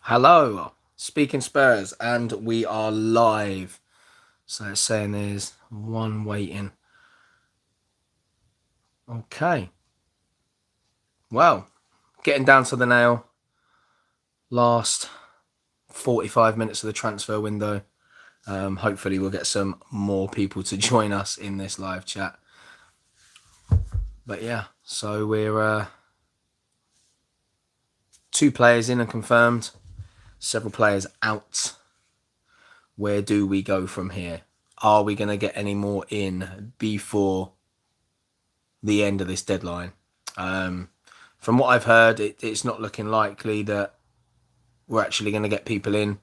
Hello, speaking Spurs, and we are live. So it's saying there's one waiting. Okay. Well, getting down to the nail. Last 45 minutes of the transfer window. Hopefully, we'll get some more people to join us in this live chat. But yeah, so we're two players in and confirmed, several players out. Where do we go from here? Are we going to get any more in before the end of this deadline? From what I've heard, it's not looking likely that we're actually going to get people in.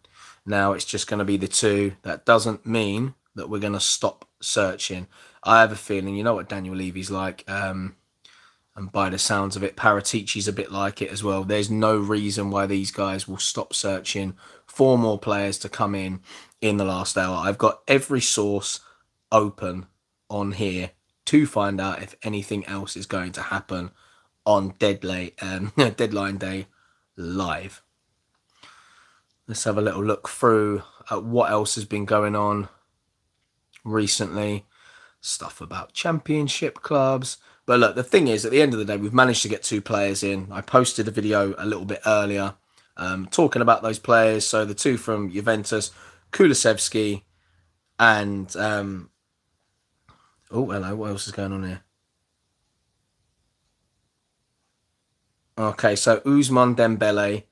Now it's just going to be the two. That doesn't mean that we're going to stop searching. I have a feeling, you know what Daniel Levy's like, and by the sounds of it, Paratici's a bit like it as well. There's no reason why these guys will stop searching for more players to come in the last hour. I've got every source open on here to find out if anything else is going to happen on deadline day live. Let's have a little look through at what else has been going on recently. Stuff about championship clubs. But look, the thing is, at the end of the day, we've managed to get two players in. I posted a video a little bit earlier talking about those players. So the two from Juventus, Kulusevski and... oh, hello. What else is going on here? Okay, so Ousmane Dembélé.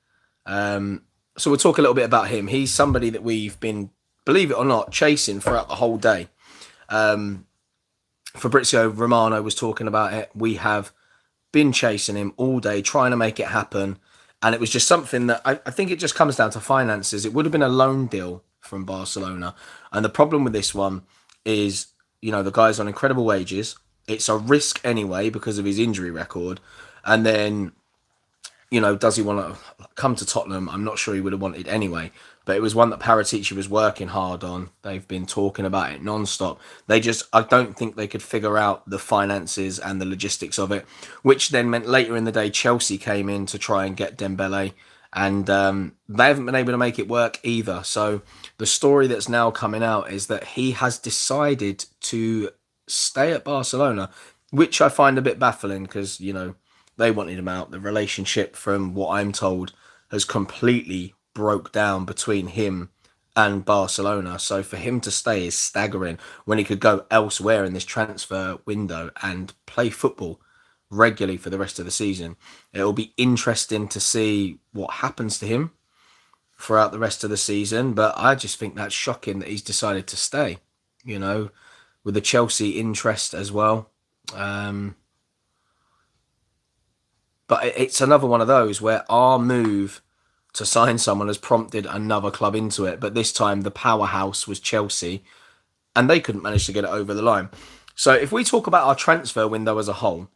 So we'll talk a little bit about him. He's somebody that we've been, believe it or not, chasing throughout the whole day. Fabrizio Romano was talking about it. We have been chasing him all day, trying to make it happen. And it was just something that I think it just comes down to finances. It would have been a loan deal from Barcelona. And the problem with this one is, the guy's on incredible wages. It's a risk anyway because of his injury record. And then, does he want to come to Tottenham? I'm not sure he would have wanted anyway. But it was one that Paratici was working hard on. They've been talking about it non-stop. I don't think they could figure out the finances and the logistics of it, which then meant later in the day, Chelsea came in to try and get Dembele, and they haven't been able to make it work either. So the story that's now coming out is that he has decided to stay at Barcelona, which I find a bit baffling because, they wanted him out. The relationship, from what I'm told, has completely broke down between him and Barcelona. So for him to stay is staggering when he could go elsewhere in this transfer window and play football regularly for the rest of the season. It'll be interesting to see what happens to him throughout the rest of the season. But I just think that's shocking that he's decided to stay, with the Chelsea interest as well. But it's another one of those where our move to sign someone has prompted another club into it. But this time the powerhouse was Chelsea, and they couldn't manage to get it over the line. So if we talk about our transfer window as a whole,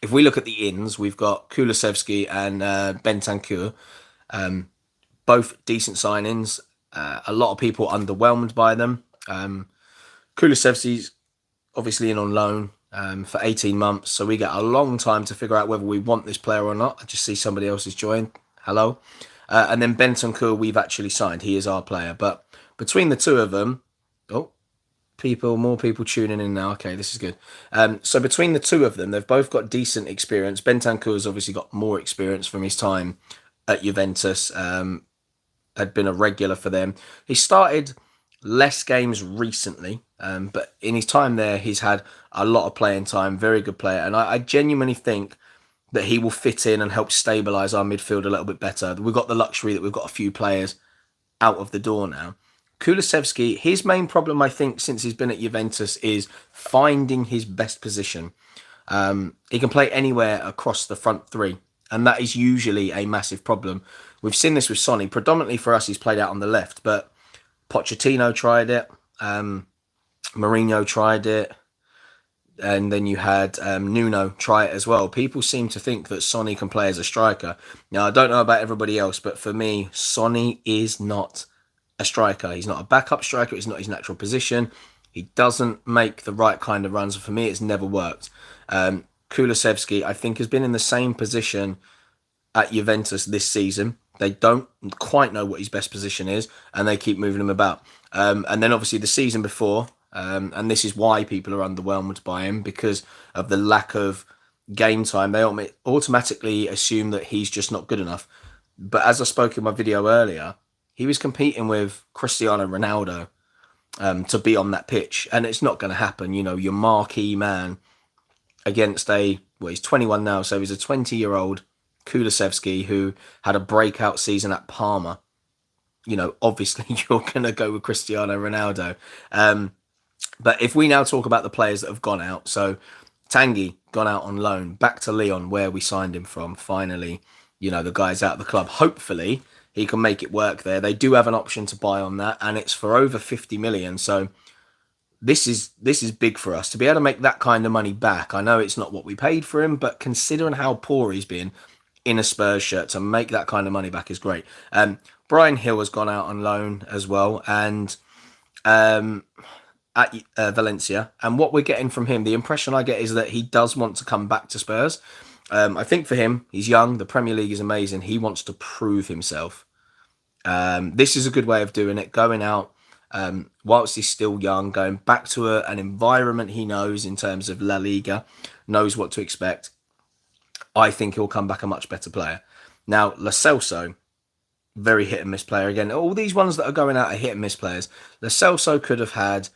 if we look at the ins, we've got Kulusevski and Bentancur, both decent signings. A lot of people underwhelmed by them. Kulusevski's obviously in on loan for 18 months, so we get a long time to figure out whether we want this player or not. I just see somebody else has joined. Hello. And then Bentancur we've actually signed. He is our player. But between the two of them... Oh, more people tuning in now. Okay, this is good. So between the two of them, they've both got decent experience. Bentancur has obviously got more experience from his time at Juventus. Had been a regular for them. He started less games recently, but in his time there, he's had a lot of playing time. Very good player. And I genuinely think that he will fit in and help stabilise our midfield a little bit better. We've got the luxury that we've got a few players out of the door now. Kulusevski, his main problem, I think, since he's been at Juventus is finding his best position. He can play anywhere across the front three, and that is usually a massive problem. We've seen this with Sonny. Predominantly for us, he's played out on the left, but Pochettino tried it. Mourinho tried it. And then you had Nuno try it as well. People seem to think that Sonny can play as a striker. Now, I don't know about everybody else, but for me, Sonny is not a striker. He's not a backup striker. It's not his natural position. He doesn't make the right kind of runs. For me, it's never worked. Kulusevski, I think, has been in the same position at Juventus this season. They don't quite know what his best position is, and they keep moving him about. And then obviously the season before, and this is why people are underwhelmed by him because of the lack of game time. They automatically assume that he's just not good enough. But as I spoke in my video earlier, he was competing with Cristiano Ronaldo to be on that pitch, and it's not going to happen. You know, your marquee man against he's 21 now, so he's a 20-year-old Kulusevski who had a breakout season at Parma. You know, obviously you're going to go with Cristiano Ronaldo. But if we now talk about the players that have gone out, so Tanguy gone out on loan, back to Lyon where we signed him from. Finally, you know, the guy's out of the club. Hopefully he can make it work there. They do have an option to buy on that, and it's for over 50 million. So this is big for us to be able to make that kind of money back. I know it's not what we paid for him, but considering how poor he's been in a Spurs shirt, to make that kind of money back is great. Brian Hill has gone out on loan as well, and at Valencia. And what we're getting from him, the impression I get is that he does want to come back to Spurs. I think for him, he's young. The Premier League is amazing. He wants to prove himself. This is a good way of doing it, going out whilst he's still young, going back to an environment he knows in terms of La Liga, knows what to expect. I think he'll come back a much better player. Now, Lo Celso, very hit and miss player again. All these ones that are going out are hit and miss players. Lo Celso could have had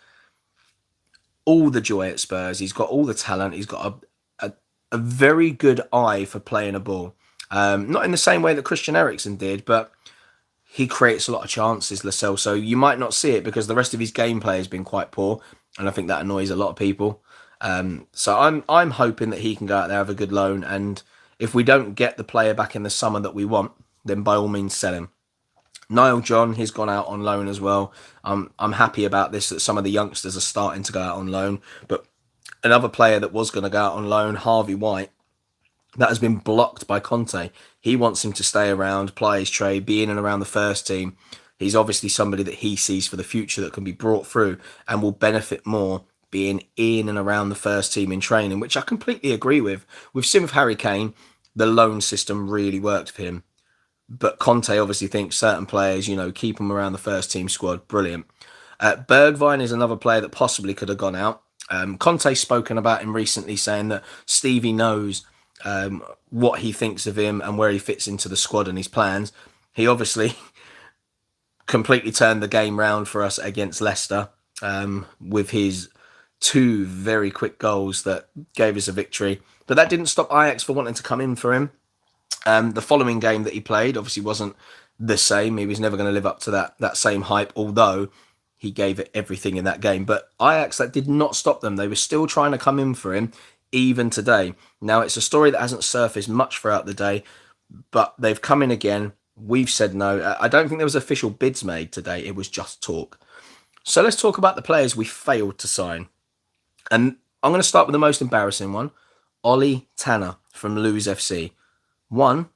all the joy at Spurs. He's got all the talent. He's got a very good eye for playing a ball. Not in the same way that Christian Eriksen did, but he creates a lot of chances, Lo Celso. You might not see it because the rest of his gameplay has been quite poor, and I think that annoys a lot of people. So I'm hoping that he can go out there, have a good loan, and if we don't get the player back in the summer that we want, then by all means sell him. Niall John, he's gone out on loan as well. I'm happy about this, that some of the youngsters are starting to go out on loan. But another player that was going to go out on loan, Harvey White, that has been blocked by Conte. He wants him to stay around, ply his trade, be in and around the first team. He's obviously somebody that he sees for the future that can be brought through and will benefit more being in and around the first team in training, which I completely agree with. We've seen with Harry Kane, the loan system really worked for him. But Conte obviously thinks certain players, you know, keep them around the first team squad. Brilliant. Bergwijn is another player that possibly could have gone out. Conte's spoken about him recently, saying that Stevie knows what he thinks of him and where he fits into the squad and his plans. He obviously completely turned the game round for us against Leicester with his 2 very quick goals that gave us a victory. But that didn't stop Ajax for wanting to come in for him. The following game that he played obviously wasn't the same. He was never going to live up to that same hype, although he gave it everything in that game. But Ajax, that did not stop them. They were still trying to come in for him, even today. Now, it's a story that hasn't surfaced much throughout the day, but they've come in again. We've said no. I don't think there was official bids made today. It was just talk. So let's talk about the players we failed to sign. And I'm going to start with the most embarrassing one. Ollie Tanner from Luz FC. One,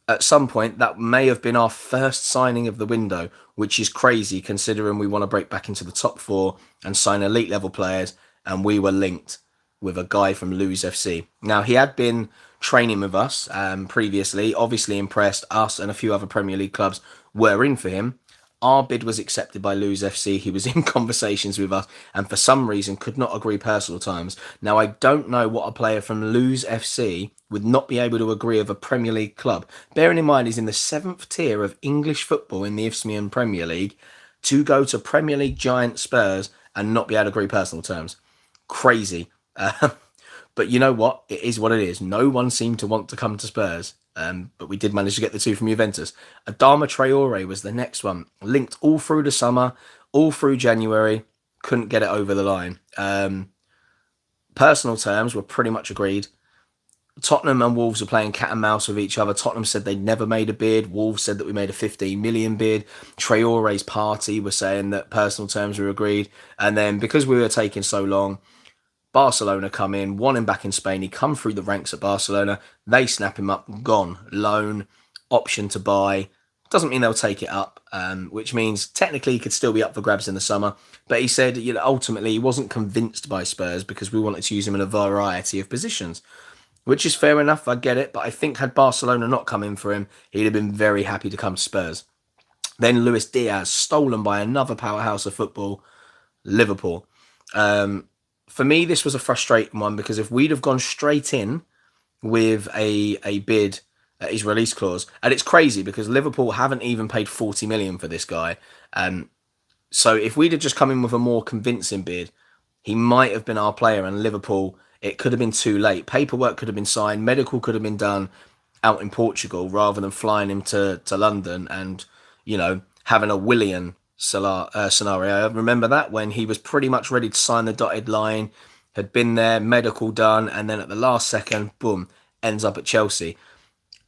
at some point, that may have been our first signing of the window, which is crazy considering we want to break back into the top 4 and sign elite level players, and we were linked with a guy from Luz FC. Now, he had been training with us previously, obviously impressed. Us and a few other Premier League clubs were in for him. Our bid was accepted by Luz FC. He was in conversations with us and for some reason could not agree personal terms. Now, I don't know what a player from Luz FC would not be able to agree with a Premier League club. Bearing in mind he's in the 7th tier of English football in the Isthmian Premier League, to go to Premier League giant Spurs and not be able to agree personal terms. Crazy. But you know what? It is what it is. No one seemed to want to come to Spurs. But we did manage to get the 2 from Juventus. Adama Traore was the next one. Linked all through the summer, all through January. Couldn't get it over the line. Personal terms were pretty much agreed. Tottenham and Wolves were playing cat and mouse with each other. Tottenham said they'd never made a bid. Wolves said that we made a 15 million bid. Traore's party were saying that personal terms were agreed. And then because we were taking so long, Barcelona come in, want him back in Spain. He come through the ranks at Barcelona. They snap him up, gone. Loan, option to buy. Doesn't mean they'll take it up, which means technically he could still be up for grabs in the summer. But he said, you know, ultimately he wasn't convinced by Spurs because we wanted to use him in a variety of positions. which is fair enough. I get it, but I think had Barcelona not come in for him, he'd have been very happy to come to Spurs. Then Luis Diaz, stolen by another powerhouse of football, Liverpool. For me, this was a frustrating one because if we'd have gone straight in with a bid at his release clause, and it's crazy because Liverpool haven't even paid 40 million for this guy. So if we'd have just come in with a more convincing bid, he might have been our player, and Liverpool, it could have been too late. Paperwork could have been signed, medical could have been done out in Portugal rather than flying him to London and, having a Willian scenario. I remember that when he was pretty much ready to sign the dotted line, had been there, medical done, and then at the last second, boom, ends up at Chelsea.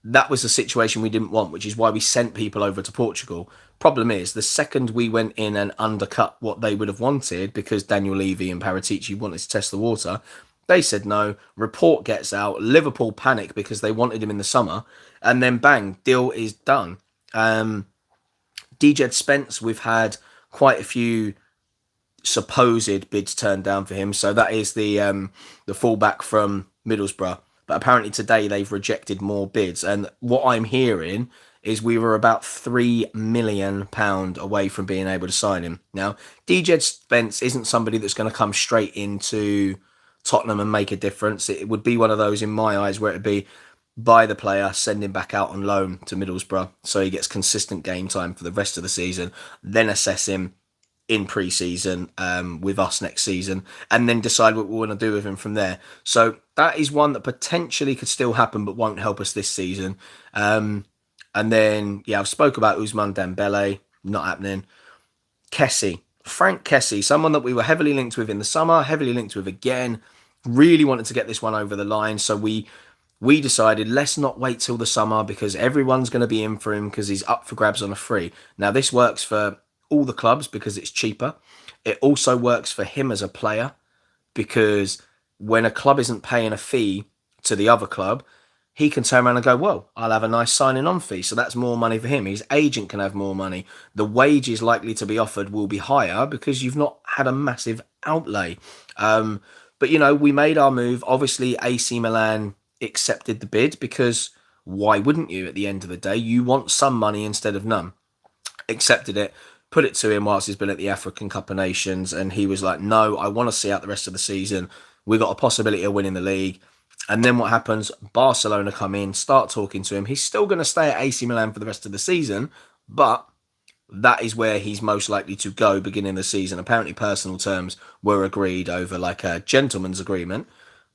That was the situation we didn't want, which is why we sent people over to Portugal. Problem is, the second we went in and undercut what they would have wanted, because Daniel Levy and Paratici wanted to test the water, they said no. Report gets out. Liverpool panic because they wanted him in the summer, and then bang, deal is done. DJ Spence, we've had quite a few supposed bids turned down for him. So that is the fullback from Middlesbrough. But apparently today they've rejected more bids. And what I'm hearing is we were about £3 million away from being able to sign him. Now, DJ Spence isn't somebody that's going to come straight into Tottenham and make a difference. It would be one of those, in my eyes, where it'd be buy the player, send him back out on loan to Middlesbrough so he gets consistent game time for the rest of the season, then assess him in pre-season with us next season, and then decide what we want to do with him from there. So that is one that potentially could still happen but won't help us this season. And then, I've spoke about Ousmane Dembélé, not happening. Frank Kessie, someone that we were heavily linked with in the summer, heavily linked with again, really wanted to get this one over the line. So we decided, let's not wait till the summer because everyone's going to be in for him because he's up for grabs on a free. Now, this works for all the clubs because it's cheaper. It also works for him as a player because when a club isn't paying a fee to the other club, he can turn around and go, well, I'll have a nice signing on fee. So that's more money for him. His agent can have more money. The wages likely to be offered will be higher because you've not had a massive outlay. But, we made our move. Obviously, AC Milan accepted the bid because why wouldn't you at the end of the day? You want some money instead of none. Accepted it, put it to him whilst he's been at the African Cup of Nations, and he was like, no, I want to see out the rest of the season. We got a possibility of winning the league. And then what happens? Barcelona come in, start talking to him. He's still going to stay at AC Milan for the rest of the season, but that is where he's most likely to go beginning of the season. Apparently personal terms were agreed over like a gentleman's agreement,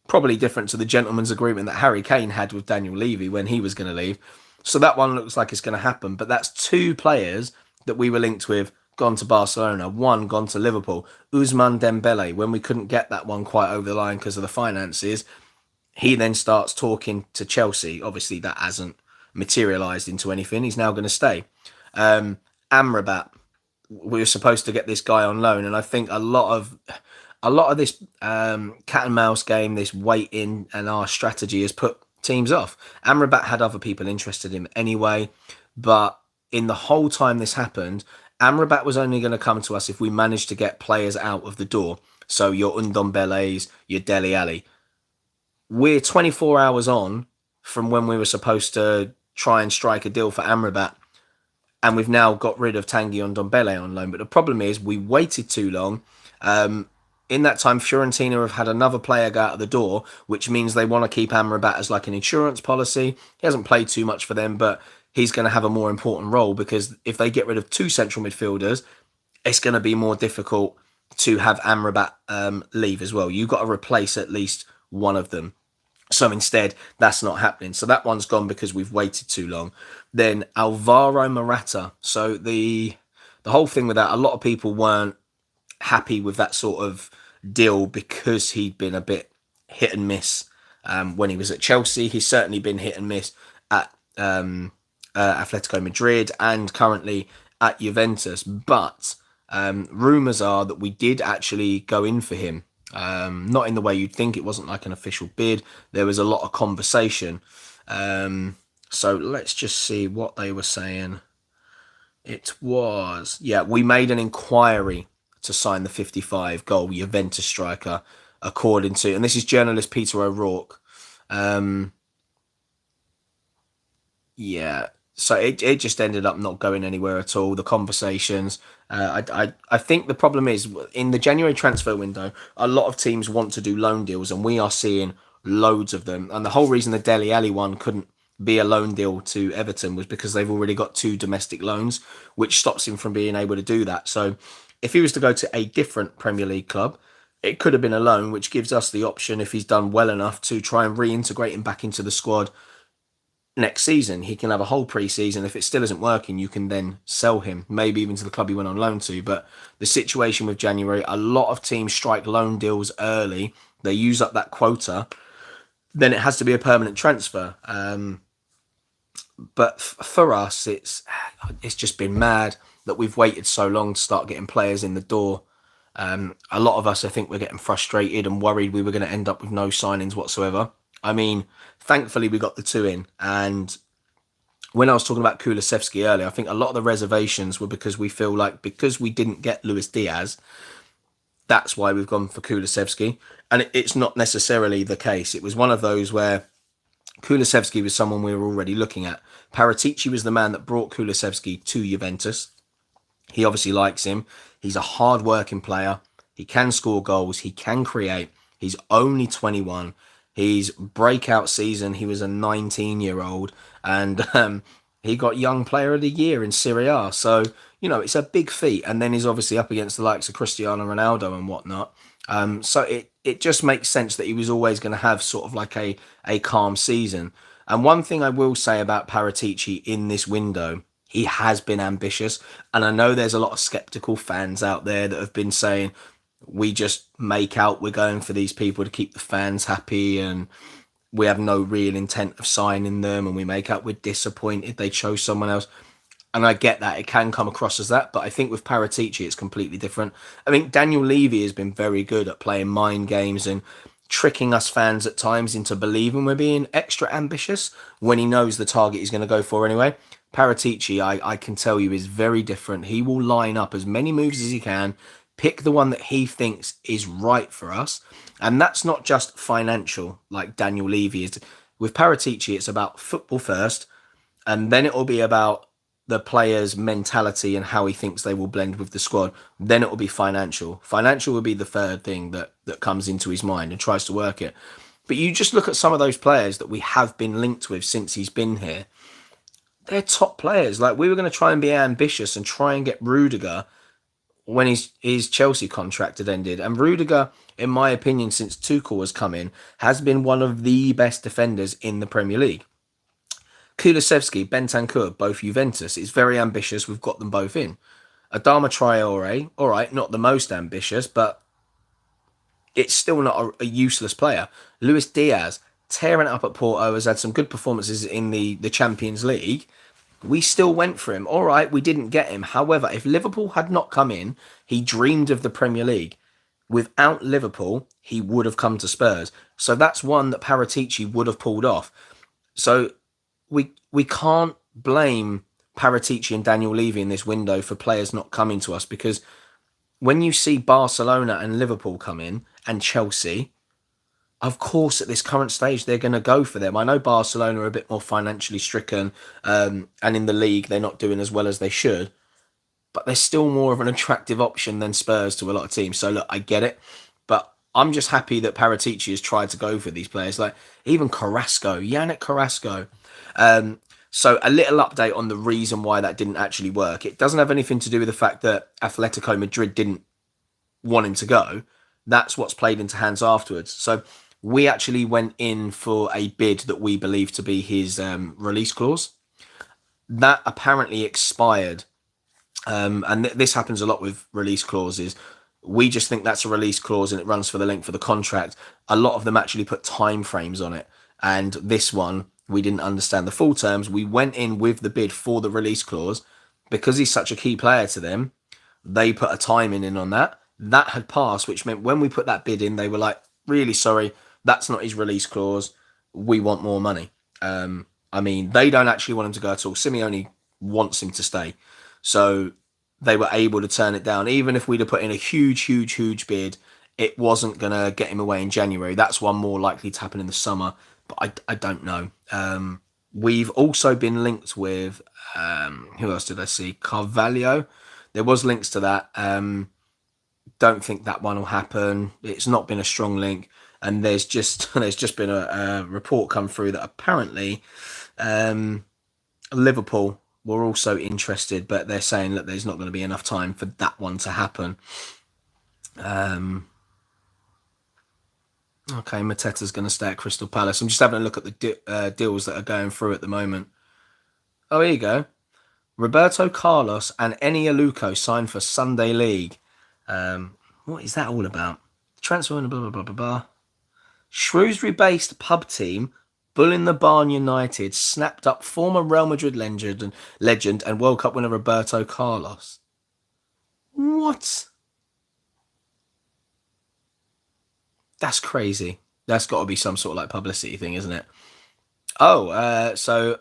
probably different to the gentleman's agreement that Harry Kane had with Daniel Levy when he was going to leave. So that one looks like it's going to happen, but that's two players that we were linked with gone to Barcelona, one gone to Liverpool. Ousmane Dembélé, when we couldn't get that one quite over the line because of the finances, he then starts talking to Chelsea. Obviously, that hasn't materialised into anything. He's now going to stay. Amrabat, we were supposed to get this guy on loan, and I think a lot of this cat and mouse game, this waiting, and our strategy has put teams off. Amrabat had other people interested in him anyway, but in the whole time this happened, Amrabat was only going to come to us if we managed to get players out of the door. So your Ndombele's, your Dele Alli. We're 24 hours on from when we were supposed to try and strike a deal for Amrabat, and we've now got rid of Tanguy Ndombele on loan. But the problem is we waited too long. In that time, Fiorentina have had another player go out of the door, which means they want to keep Amrabat as like an insurance policy. He hasn't played too much for them, but he's going to have a more important role because if they get rid of two central midfielders, it's going to be more difficult to have Amrabat leave as well. You've got to replace at least one of them. So instead, that's not happening. So that one's gone because we've waited too long. Then Alvaro Morata. So the whole thing with that, a lot of people weren't happy with that sort of deal because he'd been a bit hit and miss when he was at Chelsea. He's certainly been hit and miss at Atletico Madrid and currently at Juventus. But rumours are that we did actually go in for him. Not in the way you'd think. It wasn't like an official bid. There was a lot of conversation. So let's just see what they were saying. It was, we made an inquiry to sign the 55-goal Juventus striker, according to, and this is journalist Peter O'Rourke. Um, yeah, so it just ended up not going anywhere at all. The conversations. I think the problem is in the January transfer window, a lot of teams want to do loan deals, and we are seeing loads of them. And the whole reason the Dele Alli one couldn't be a loan deal to Everton was because they've already got two domestic loans, which stops him from being able to do that. So if he was to go to a different Premier League club, it could have been a loan, which gives us the option, if he's done well enough, to try and reintegrate him back into the squad next season. He can have a whole pre-season. If it still isn't working, you can then sell him, maybe even to the club he went on loan to. But the situation with January, a lot of teams strike loan deals early. They use up that quota. Then it has to be a permanent transfer. But for us, it's just been mad that we've waited so long to start getting players in the door. A lot of us, I think, we're getting frustrated and worried we were going to end up with no signings whatsoever. I mean, thankfully we got the two in. And when I was talking about Kulusevski earlier, I think a lot of the reservations were because we feel like because we didn't get Luis Diaz, that's why we've gone for Kulusevski. And it's not necessarily the case. It was one of those where Kulusevski was someone we were already looking at. Paratici was the man that brought Kulusevski to Juventus. He obviously likes him. He's a hard-working player. He can score goals. He can create. He's only 21. His breakout season, he was a 19-year-old, and he got Young Player of the Year in Serie A. So, it's a big feat. And then he's obviously up against the likes of Cristiano Ronaldo and whatnot. So it just makes sense that he was always going to have sort of like a calm season. And one thing I will say about Paratici in this window, he has been ambitious. And I know there's a lot of skeptical fans out there that have been saying, we just make out we're going for these people to keep the fans happy and we have no real intent of signing them, and we make out we're disappointed they chose someone else. And I get that. It can come across as that. But I think with Paratici, it's completely different. I think Daniel Levy has been very good at playing mind games and tricking us fans at times into believing we're being extra ambitious when he knows the target he's going to go for anyway. Paratici, I can tell you, is very different. He will line up as many moves as he can, pick the one that he thinks is right for us. And that's not just financial like Daniel Levy is. With Paratici, it's about football first, and then it will be about the player's mentality and how he thinks they will blend with the squad. Then it will be financial. Financial will be the third thing that comes into his mind and tries to work it. But you just look at some of those players that we have been linked with since he's been here. They're top players. Like, we were going to try and be ambitious and try and get Rudiger when his Chelsea contract had ended. And Rudiger, in my opinion, since Tuchel has come in, has been one of the best defenders in the Premier League. Kulusevski, Bentancur, both Juventus. It's very ambitious. We've got them both in. Adama Traore, all right, not the most ambitious, but it's still not a useless player. Luis Diaz, tearing it up at Porto, has had some good performances in the Champions League. We still went for him. All right, we didn't get him. However, if Liverpool had not come in, he dreamed of the Premier League. Without Liverpool, he would have come to Spurs. So that's one that Paratici would have pulled off. So we can't blame Paratici and Daniel Levy in this window for players not coming to us, because when you see Barcelona and Liverpool come in and Chelsea, of course at this current stage they're going to go for them. I know Barcelona are a bit more financially stricken, and in the league they're not doing as well as they should, but they're still more of an attractive option than Spurs to a lot of teams. So look, I get it, but I'm just happy that Paratici has tried to go for these players, like even Carrasco, Yannick Carrasco. So a little update on the reason why that didn't actually work. It doesn't have anything to do with the fact that Atletico Madrid didn't want him to go. That's what's played into hands afterwards. So we actually went in for a bid that we believe to be his release clause. That apparently expired. And this happens a lot with release clauses. We just think that's a release clause and it runs for the length of the contract. A lot of them actually put time frames on it. And this one, we didn't understand the full terms. We went in with the bid for the release clause because he's such a key player to them. They put a timing in on that. That had passed, which meant when we put that bid in, they were like, really sorry, that's not his release clause. We want more money. I mean, they don't actually want him to go at all. Simeone wants him to stay. So they were able to turn it down. Even if we'd have put in a huge bid, it wasn't going to get him away in January. That's one more likely to happen in the summer but I don't know. We've also been linked with who else did I see? Carvalho. There was links to that. Don't think that one will happen. It's not been a strong link, and there's just been a report come through that apparently Liverpool were also interested, but they're saying that there's not going to be enough time for that one to happen. Okay, Mateta's going to stay at Crystal Palace. I'm just having a look at the deals that are going through at the moment. Oh, here you go. Roberto Carlos and Eni Aluko signed for Sunday League. What is that all about? Transfer and blah, blah, blah, blah, blah. Shrewsbury-based pub team Bull in the Barn United snapped up former Real Madrid legend and World Cup winner Roberto Carlos. What? That's crazy. That's got to be some sort of like publicity thing, isn't it? Oh, so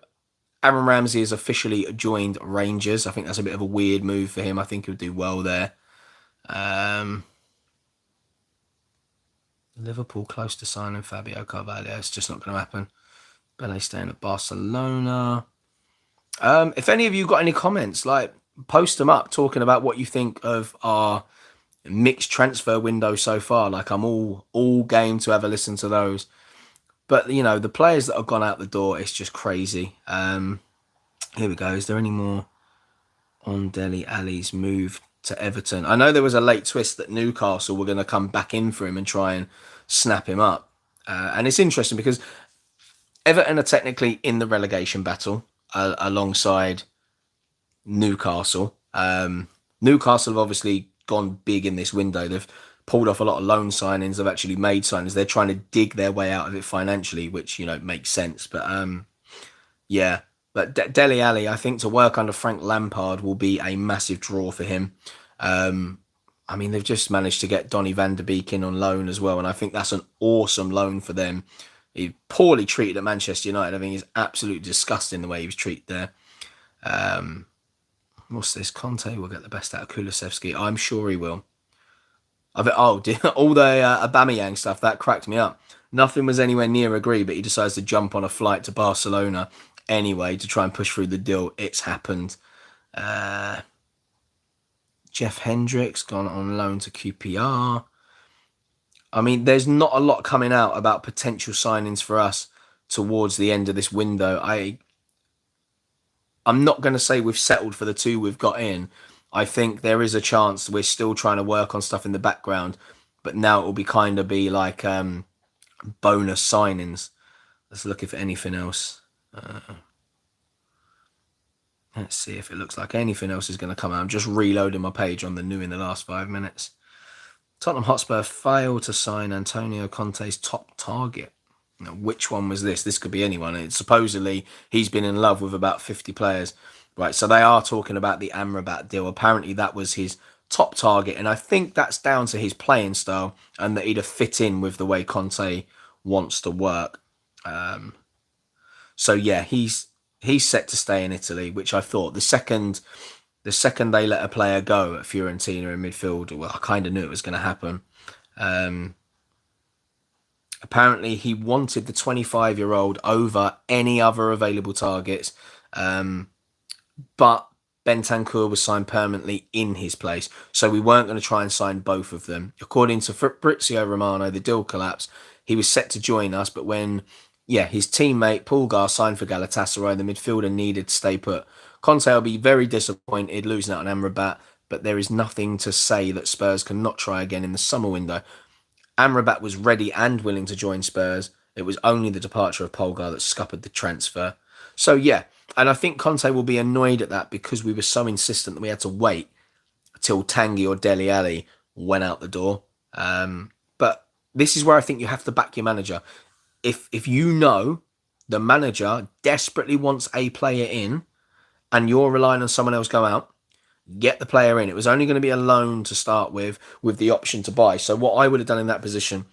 Aaron Ramsey has officially joined Rangers. I think that's a bit of a weird move for him. I think he'll do well there. Liverpool close to signing Fabio Carvalho. It's just not going to happen. Bele staying at Barcelona. If any of you got any comments, like post them up talking about what you think of our mixed transfer window so far. Like I'm all game to have a listen to those. But you know, the players that have gone out the door, it's just crazy. Here we go. Is there any more on Dele Alli's move to Everton? I know there was a late twist that Newcastle were going to come back in for him and try and snap him up. And it's interesting because Everton are technically in the relegation battle alongside Newcastle. Newcastle have obviously gone big in this window. They've pulled off a lot of loan signings. They've actually made signings. They're trying to dig their way out of it financially, which, you know, makes sense. But yeah. But Dele Alli, I think to work under Frank Lampard will be a massive draw for him. I mean, they've just managed to get Donny van de Beek in on loan as well, and I think that's an awesome loan for them. He's poorly treated at Manchester United. I think he's absolutely disgusting the way he was treated there. What's this? Conte will get the best out of Kulusevski. I'm sure he will. All the Aubameyang stuff, that cracked me up. Nothing was anywhere near agreed, but he decides to jump on a flight to Barcelona anyway to try and push through the deal. It's happened. Jeff Hendricks gone on loan to QPR. I mean, there's not a lot coming out about potential signings for us towards the end of this window. I'm not going to say we've settled for the two we've got in. I think there is a chance we're still trying to work on stuff in the background, but now it will be like bonus signings. Let's look if anything else. Let's see if it looks like anything else is going to come out. I'm just reloading my page on the new in the last 5 minutes. Tottenham Hotspur failed to sign Antonio Conte's top target. Now, which one was this? This could be anyone. It's supposedly he's been in love with about 50 players. Right, so they are talking about the Amrabat deal. Apparently that was his top target, and I think that's down to his playing style and that he'd have fit in with the way Conte wants to work. So yeah, he's set to stay in Italy, which I thought the second they let a player go at Fiorentina in midfield, well, I kind of knew it was going to happen. Apparently, he wanted the 25-year-old over any other available targets, but Bentancur was signed permanently in his place, so we weren't going to try and sign both of them. According to Fabrizio Romano, the deal collapsed. He was set to join us, but when his teammate Pulgar signed for Galatasaray, the midfielder needed to stay put. Conte will be very disappointed losing out on Amrabat, but there is nothing to say that Spurs cannot try again in the summer window. Amrabat was ready and willing to join Spurs. It was only the departure of Pulgar that scuppered the transfer. So yeah, and I think Conte will be annoyed at that because we were so insistent that we had to wait till Tanguy or Dele Alli went out the door. But this is where I think you have to back your manager. If you know the manager desperately wants a player in and you're relying on someone else go out, get the player in. It was only going to be a loan to start with the option to buy. So what I would have done in that position,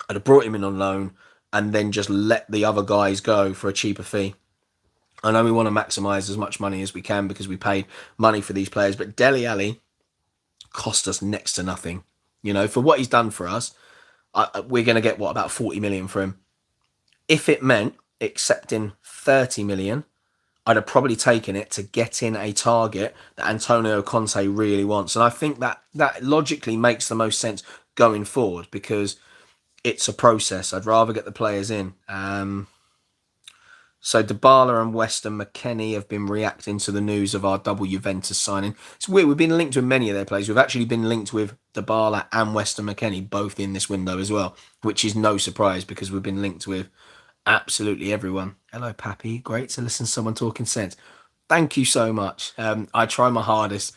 I'd have brought him in on loan and then just let the other guys go for a cheaper fee. I know we want to maximise as much money as we can because we paid money for these players, but Dele Alli cost us next to nothing. You know, for what he's done for us, we're going to get, about 40 million for him. If it meant accepting 30 million, I'd have probably taken it to get in a target that Antonio Conte really wants. And I think that logically makes the most sense going forward because it's a process. I'd rather get the players in. So Dybala and Weston McKennie have been reacting to the news of our double Juventus signing. It's weird. We've been linked with many of their players. We've actually been linked with Dybala and Weston McKennie both in this window as well, which is no surprise because we've been linked with absolutely everyone. Hello, Pappy. Great to listen to someone talking sense. Thank you so much. I try my hardest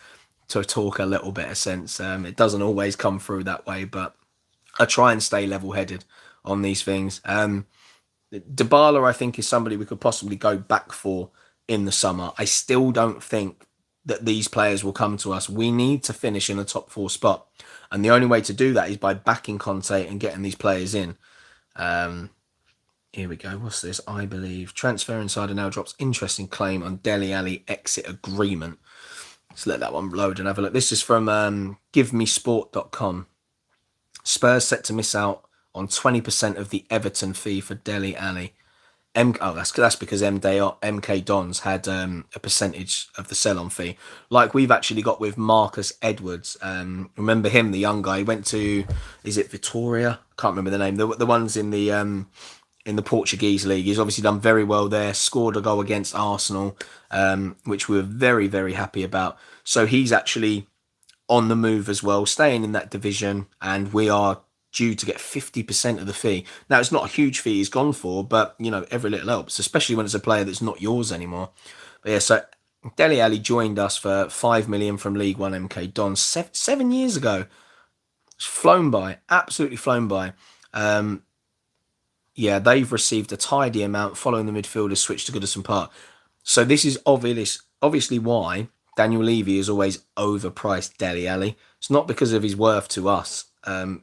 to talk a little bit of sense. It doesn't always come through that way, but I try and stay level-headed on these things. Dybala, I think, is somebody we could possibly go back for in the summer. I still don't think that these players will come to us. We need to finish in a top 4 spot. And the only way to do that is by backing Conte and getting these players in. Here we go. What's this? I believe Transfer Insider now drops interesting claim on Dele Alli exit agreement. Let's let that one load and have a look. This is from GiveMeSport.com. Spurs set to miss out on 20% of the Everton fee for Dele Alli. That's because MK Dons had a percentage of the sell-on fee, like we've actually got with Marcus Edwards. Remember him, the young guy? He went to, is it Vitoria? Can't remember the name. The ones in the Portuguese league. He's obviously done very well there. Scored a goal against Arsenal, which we were very, very happy about. So he's actually on the move as well, staying in that division, and we are due to get 50% of the fee. Now, it's not a huge fee he's gone for, but, every little helps, especially when it's a player that's not yours anymore. But yeah, so Dele Alli joined us for 5 million from League One MK Dons 7 years ago. It's flown by, absolutely flown by. Yeah, they've received a tidy amount following the midfielders switch to Goodison Park. So this is obviously why Daniel Levy has always overpriced Dele Alli. It's not because of his worth to us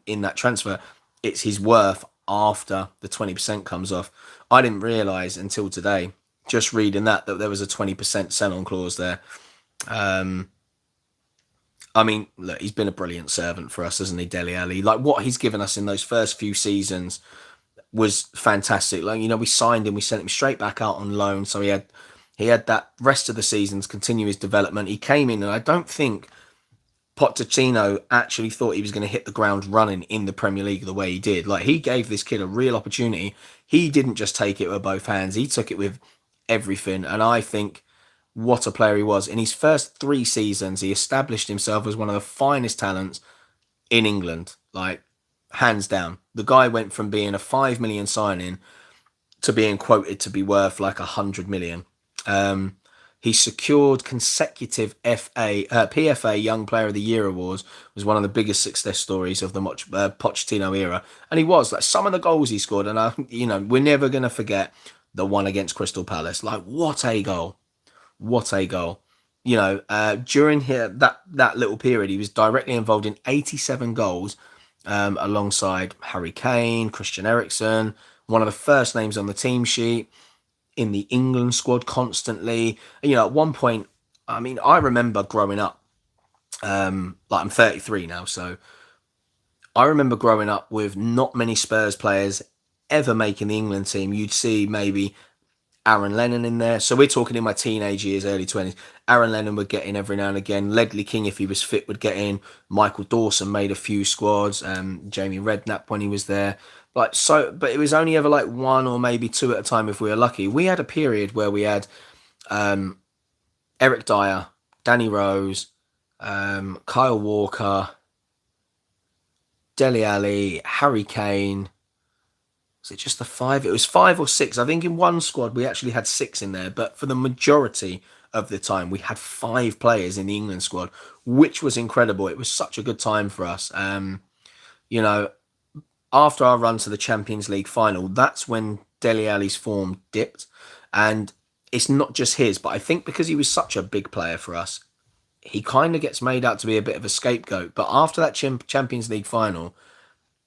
in that transfer. It's his worth after the 20% comes off. I didn't realise until today, just reading that there was a 20% sell-on clause there. I mean, look, he's been a brilliant servant for us, hasn't he, Dele Alli? Like, what he's given us in those first few seasons was fantastic. Like, we signed him, we sent him straight back out on loan, so he had that rest of the season to continue his development. He came in, and I don't think Pochettino actually thought he was going to hit the ground running in the Premier League the way he did. Like, he gave this kid a real opportunity. He didn't just take it with both hands. He took it with everything. And I think what a player he was. In his first 3 seasons, he established himself as one of the finest talents in England. Like, hands down. The guy went from being a 5 million signing to being quoted to be worth like 100 million. He secured consecutive PFA Young Player of the Year awards. Was one of the biggest success stories of the Pochettino era, and he was like some of the goals he scored. And we're never gonna forget the one against Crystal Palace. Like, what a goal! What a goal! During that little period, he was directly involved in 87 goals, alongside Harry Kane, Christian Eriksen, one of the first names on the team sheet. In the England squad constantly. At one point, I mean, I remember growing up, like I'm 33 now, so I remember growing up with not many Spurs players ever making the England team. You'd see maybe Aaron Lennon in there. So we're talking in my teenage years, early 20s. Aaron Lennon would get in every now and again. Ledley King, if he was fit, would get in. Michael Dawson made a few squads. Jamie Redknapp when he was there. But it was only ever like 1 or maybe 2 at a time if we were lucky. We had a period where we had Eric Dyer, Danny Rose, Kyle Walker, Dele Alli, Harry Kane. Was it just the 5? It was 5 or 6. I think in one squad we actually had 6 in there. But for the majority of the time, we had 5 players in the England squad, which was incredible. It was such a good time for us. After our run to the Champions League final, that's when Dele Alli's form dipped. And it's not just his, but I think because he was such a big player for us, he kind of gets made out to be a bit of a scapegoat. But after that Champions League final,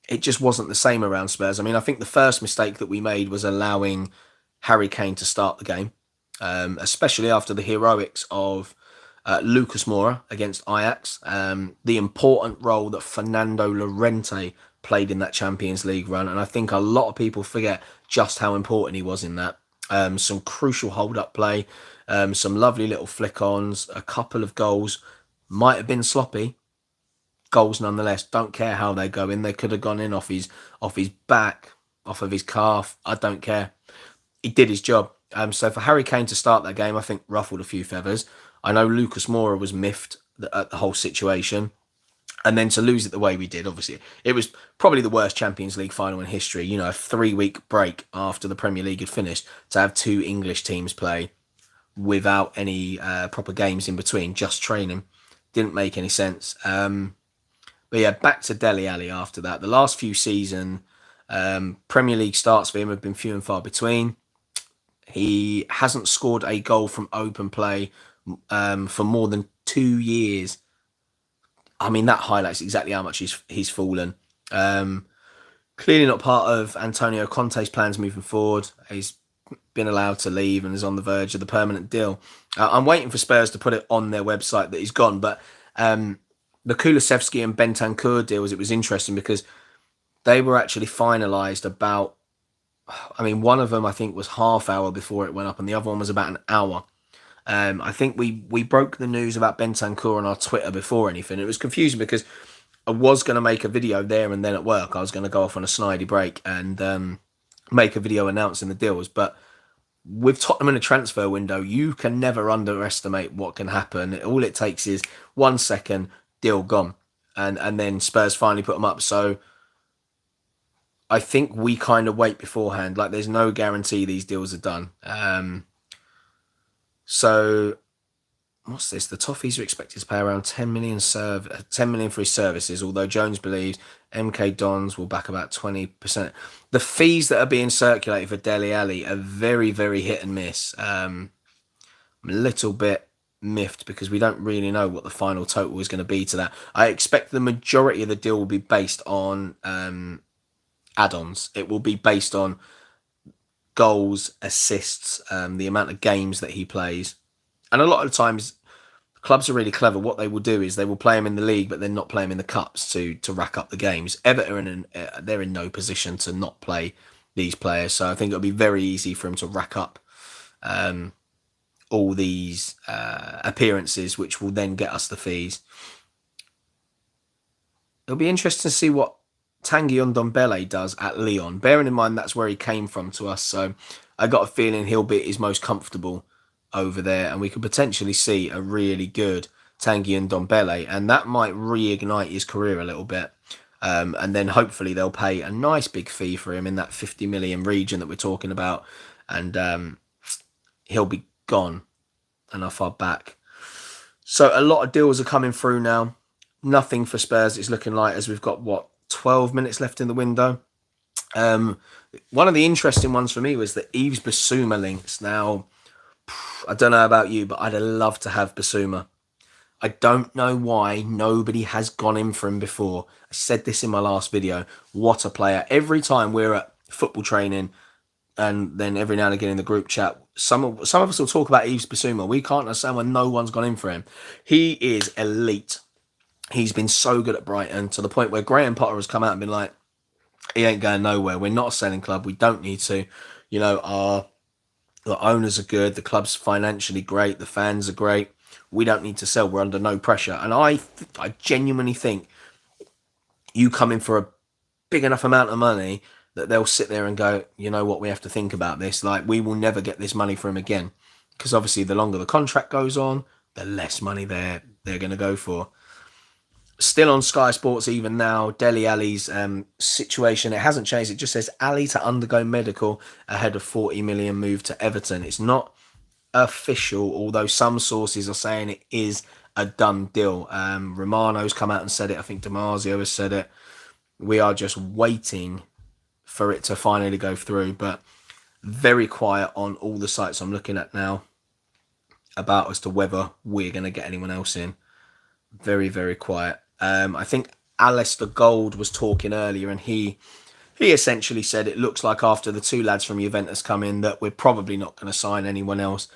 it just wasn't the same around Spurs. I mean, I think the first mistake that we made was allowing Harry Kane to start the game, especially after the heroics of Lucas Moura against Ajax, the important role that Fernando Llorente played in that Champions League run, and I think a lot of people forget just how important he was in that. Some crucial hold-up play, some lovely little flick-ons, a couple of goals. Might have been sloppy, goals nonetheless. Don't care how they go in. They could have gone in off his back, off of his calf. I don't care. He did his job. So for Harry Kane to start that game, I think ruffled a few feathers. I know Lucas Moura was miffed at the whole situation. And then to lose it the way we did, obviously, it was probably the worst Champions League final in history. You know, a 3-week break after the Premier League had finished to have 2 English teams play without any proper games in between, just training. Didn't make any sense. But yeah, back to Dele Alli after that. The last few seasons, Premier League starts for him have been few and far between. He hasn't scored a goal from open play for more than 2 years. I mean, that highlights exactly how much he's fallen. Clearly not part of Antonio Conte's plans moving forward. He's been allowed to leave and is on the verge of the permanent deal. I'm waiting for Spurs to put it on their website that he's gone. But the Kulusevski and Bentancur deals, it was interesting because they were actually finalised about, I mean, one of them I think was half hour before it went up and the other one was about an hour. I think we broke the news about Bentancur on our Twitter before anything. It was confusing because I was going to make a video there and then at work. I was going to go off on a snidey break and make a video announcing the deals. But with Tottenham in a transfer window, you can never underestimate what can happen. All it takes is 1 second, deal gone. And then Spurs finally put them up. So I think we kind of wait beforehand. Like, there's no guarantee these deals are done. So, what's this? The Toffees are expected to pay around 10 million for his services, although Jones believes MK Dons will back about 20%. The fees that are being circulated for Dele Alli are very, very hit and miss. I'm a little bit miffed because we don't really know what the final total is going to be to that. I expect the majority of the deal will be based on add-ons. It will be based on goals, assists, the amount of games that he plays. And a lot of times, clubs are really clever. What they will do is they will play him in the league, but then not play him in the cups to rack up the games. Everton, they're in no position to not play these players. So I think it'll be very easy for him to rack up all these appearances, which will then get us the fees. It'll be interesting to see what Tanguy Ndombele does at Lyon, bearing in mind that's where he came from to us. So I got a feeling he'll be at his most comfortable over there, and we could potentially see a really good Tanguy Ndombele, and that might reignite his career a little bit. And then hopefully they'll pay a nice big fee for him in that 50 million region that we're talking about, and he'll be gone and off our back. So a lot of deals are coming through now. Nothing for Spurs, it's looking like, as we've got 12 minutes left in the window. One of the interesting ones for me was the Yves Bissouma links. Now, I don't know about you, but I'd love to have Bissouma. I don't know why nobody has gone in for him before. I said this in my last video. What a player. Every time we're at football training, and then every now and again in the group chat, some of us will talk about Yves Bissouma. We can't understand why no one's gone in for him. He is elite. He's been so good at Brighton to the point where Graham Potter has come out and been like, he ain't going nowhere. We're not a selling club. We don't need to. You know, the owners are good. The club's financially great. The fans are great. We don't need to sell. We're under no pressure. And I genuinely think you come in for a big enough amount of money that they'll sit there and go, you know what, we have to think about this. Like, we will never get this money for him again. Because obviously the longer the contract goes on, the less money they're going to go for. Still on Sky Sports even now, Dele Alli's situation, it hasn't changed. It just says Ali to undergo medical ahead of 40 million move to Everton. It's not official, although some sources are saying it is a done deal. Romano's come out and said it. I think Damasio has said it. We are just waiting for it to finally go through, but very quiet on all the sites I'm looking at now about as to whether we're going to get anyone else in. Very, very quiet. I think Alistair Gold was talking earlier, and he essentially said it looks like after the 2 lads from Juventus come in that we're probably not going to sign anyone else.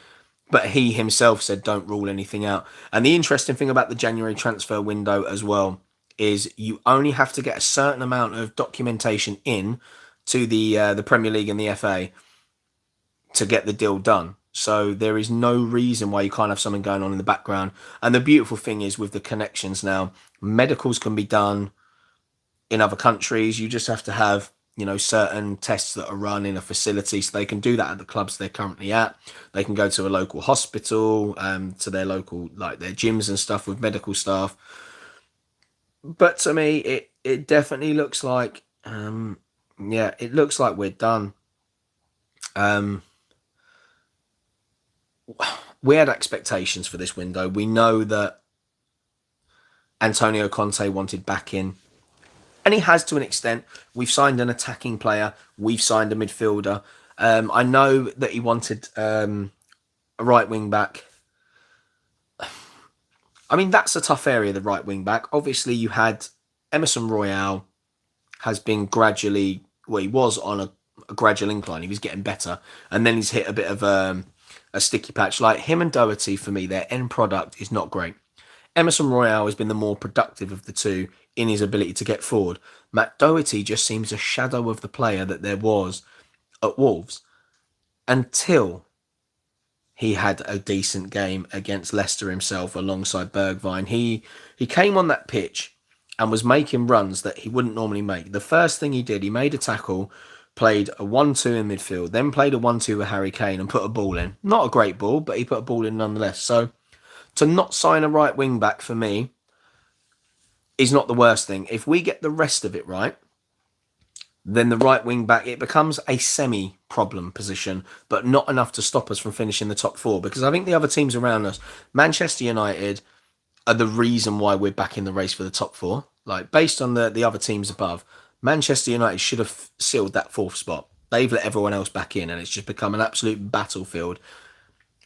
But he himself said don't rule anything out. And the interesting thing about the January transfer window as well is you only have to get a certain amount of documentation in to the Premier League and the FA to get the deal done. So there is no reason why you can't have something going on in the background. And the beautiful thing is with the connections now, medicals can be done in other countries. You just have to have, certain tests that are run in a facility, so they can do that at the clubs they're currently at. They can go to a local hospital, to their local, like their gyms and stuff with medical staff. But to me, it definitely looks like, it looks like we're done. We had expectations for this window. We know that Antonio Conte wanted back in. And he has to an extent. We've signed an attacking player. We've signed a midfielder. I know that he wanted a right wing back. I mean, that's a tough area, the right wing back. Obviously, you had Emerson Royale has been gradually, he was on a gradual incline. He was getting better. And then he's hit a bit of a sticky patch. Like him and Doherty, for me, their end product is not great. Emerson Royale has been the more productive of the two in his ability to get forward. Matt Doherty just seems a shadow of the player that there was at Wolves until he had a decent game against Leicester himself alongside Bergwijn. He came on that pitch and was making runs that he wouldn't normally make. The first thing he did, he made a tackle, played a 1-2 in midfield, then played a 1-2 with Harry Kane and put a ball in. Not a great ball, but he put a ball in nonetheless. So to not sign a right wing back for me is not the worst thing. If we get the rest of it right, then the right wing back, it becomes a semi-problem position, but not enough to stop us from finishing the top four. Because I think the other teams around us, Manchester United, are the reason why we're back in the race for the top four. Like, based on the other teams above, Manchester United should have sealed that fourth spot. They've let everyone else back in, and it's just become an absolute battlefield.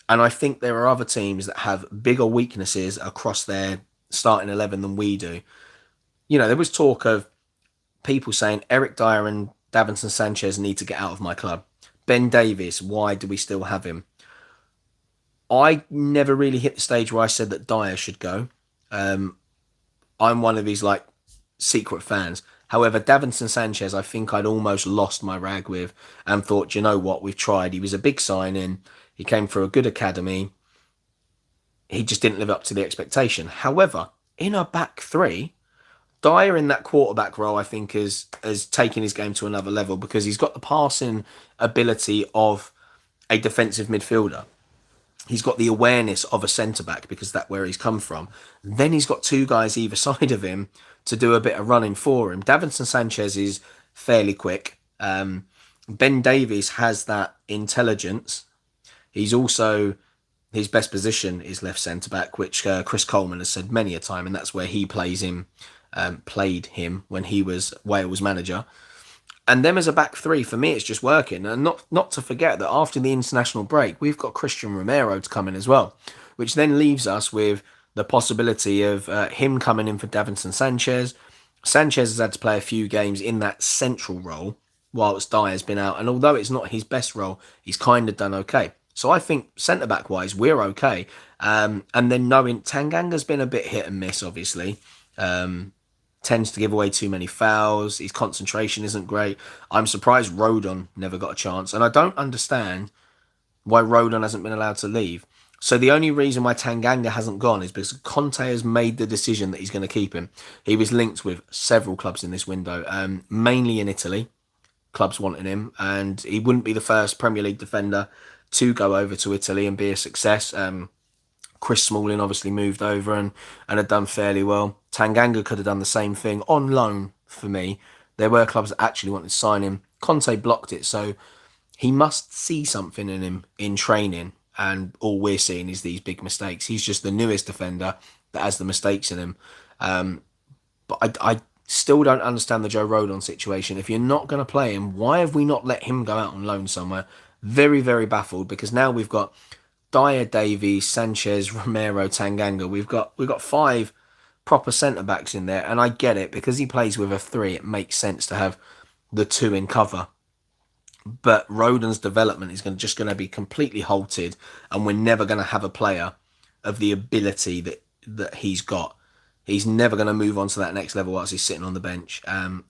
And I think there are other teams that have bigger weaknesses across their starting 11 than we do. There was talk of people saying Eric Dyer and Davinson Sanchez need to get out of my club. Ben Davies, why do we still have him? I never really hit the stage where I said that Dyer should go. I'm one of his secret fans. However, Davinson Sanchez, I think I'd almost lost my rag with and thought, you know what, we've tried. He was a big signing. He came through a good academy. He just didn't live up to the expectation. However, in a back three, Dyer in that quarterback role, I think, has taken his game to another level because he's got the passing ability of a defensive midfielder. He's got the awareness of a centre-back because that's where he's come from. Then he's got two guys either side of him to do a bit of running for him. Davinson Sanchez is fairly quick. Ben Davies has that intelligence. He's also, his best position is left centre-back, which Chris Coleman has said many a time, and that's where he played him when he was Wales manager. And them as a back three, for me, it's just working. And not to forget that after the international break, we've got Christian Romero to come in as well, which then leaves us with the possibility of him coming in for Davinson Sanchez. Sanchez has had to play a few games in that central role whilst Dyer's been out. And although it's not his best role, he's kind of done okay. So I think centre-back wise, we're okay. And then knowing Tanganga's been a bit hit and miss, obviously. Tends to give away too many fouls. His concentration isn't great. I'm surprised Rodon never got a chance. And I don't understand why Rodon hasn't been allowed to leave. So the only reason why Tanganga hasn't gone is because Conte has made the decision that he's going to keep him. He was linked with several clubs in this window, mainly in Italy. Clubs wanting him. And he wouldn't be the first Premier League defender to go over to Italy and be a success. Chris Smalling obviously moved over and had done fairly well. Tanganga could have done the same thing on loan for me. There were clubs that actually wanted to sign him. Conte blocked it, so he must see something in him in training, and all we're seeing is these big mistakes. He's just the newest defender that has the mistakes in him. But I still don't understand the Joe Rodon situation. If you're not going to play him, why have we not let him go out on loan somewhere? Very, very baffled, because now we've got Dyer, Davies, Sanchez, Romero, Tanganga. We've got five proper centre-backs in there, and I get it. Because he plays with a three, it makes sense to have the two in cover. But Rodon's development is just going to be completely halted, and we're never going to have a player of the ability that he's got. He's never going to move on to that next level whilst he's sitting on the bench.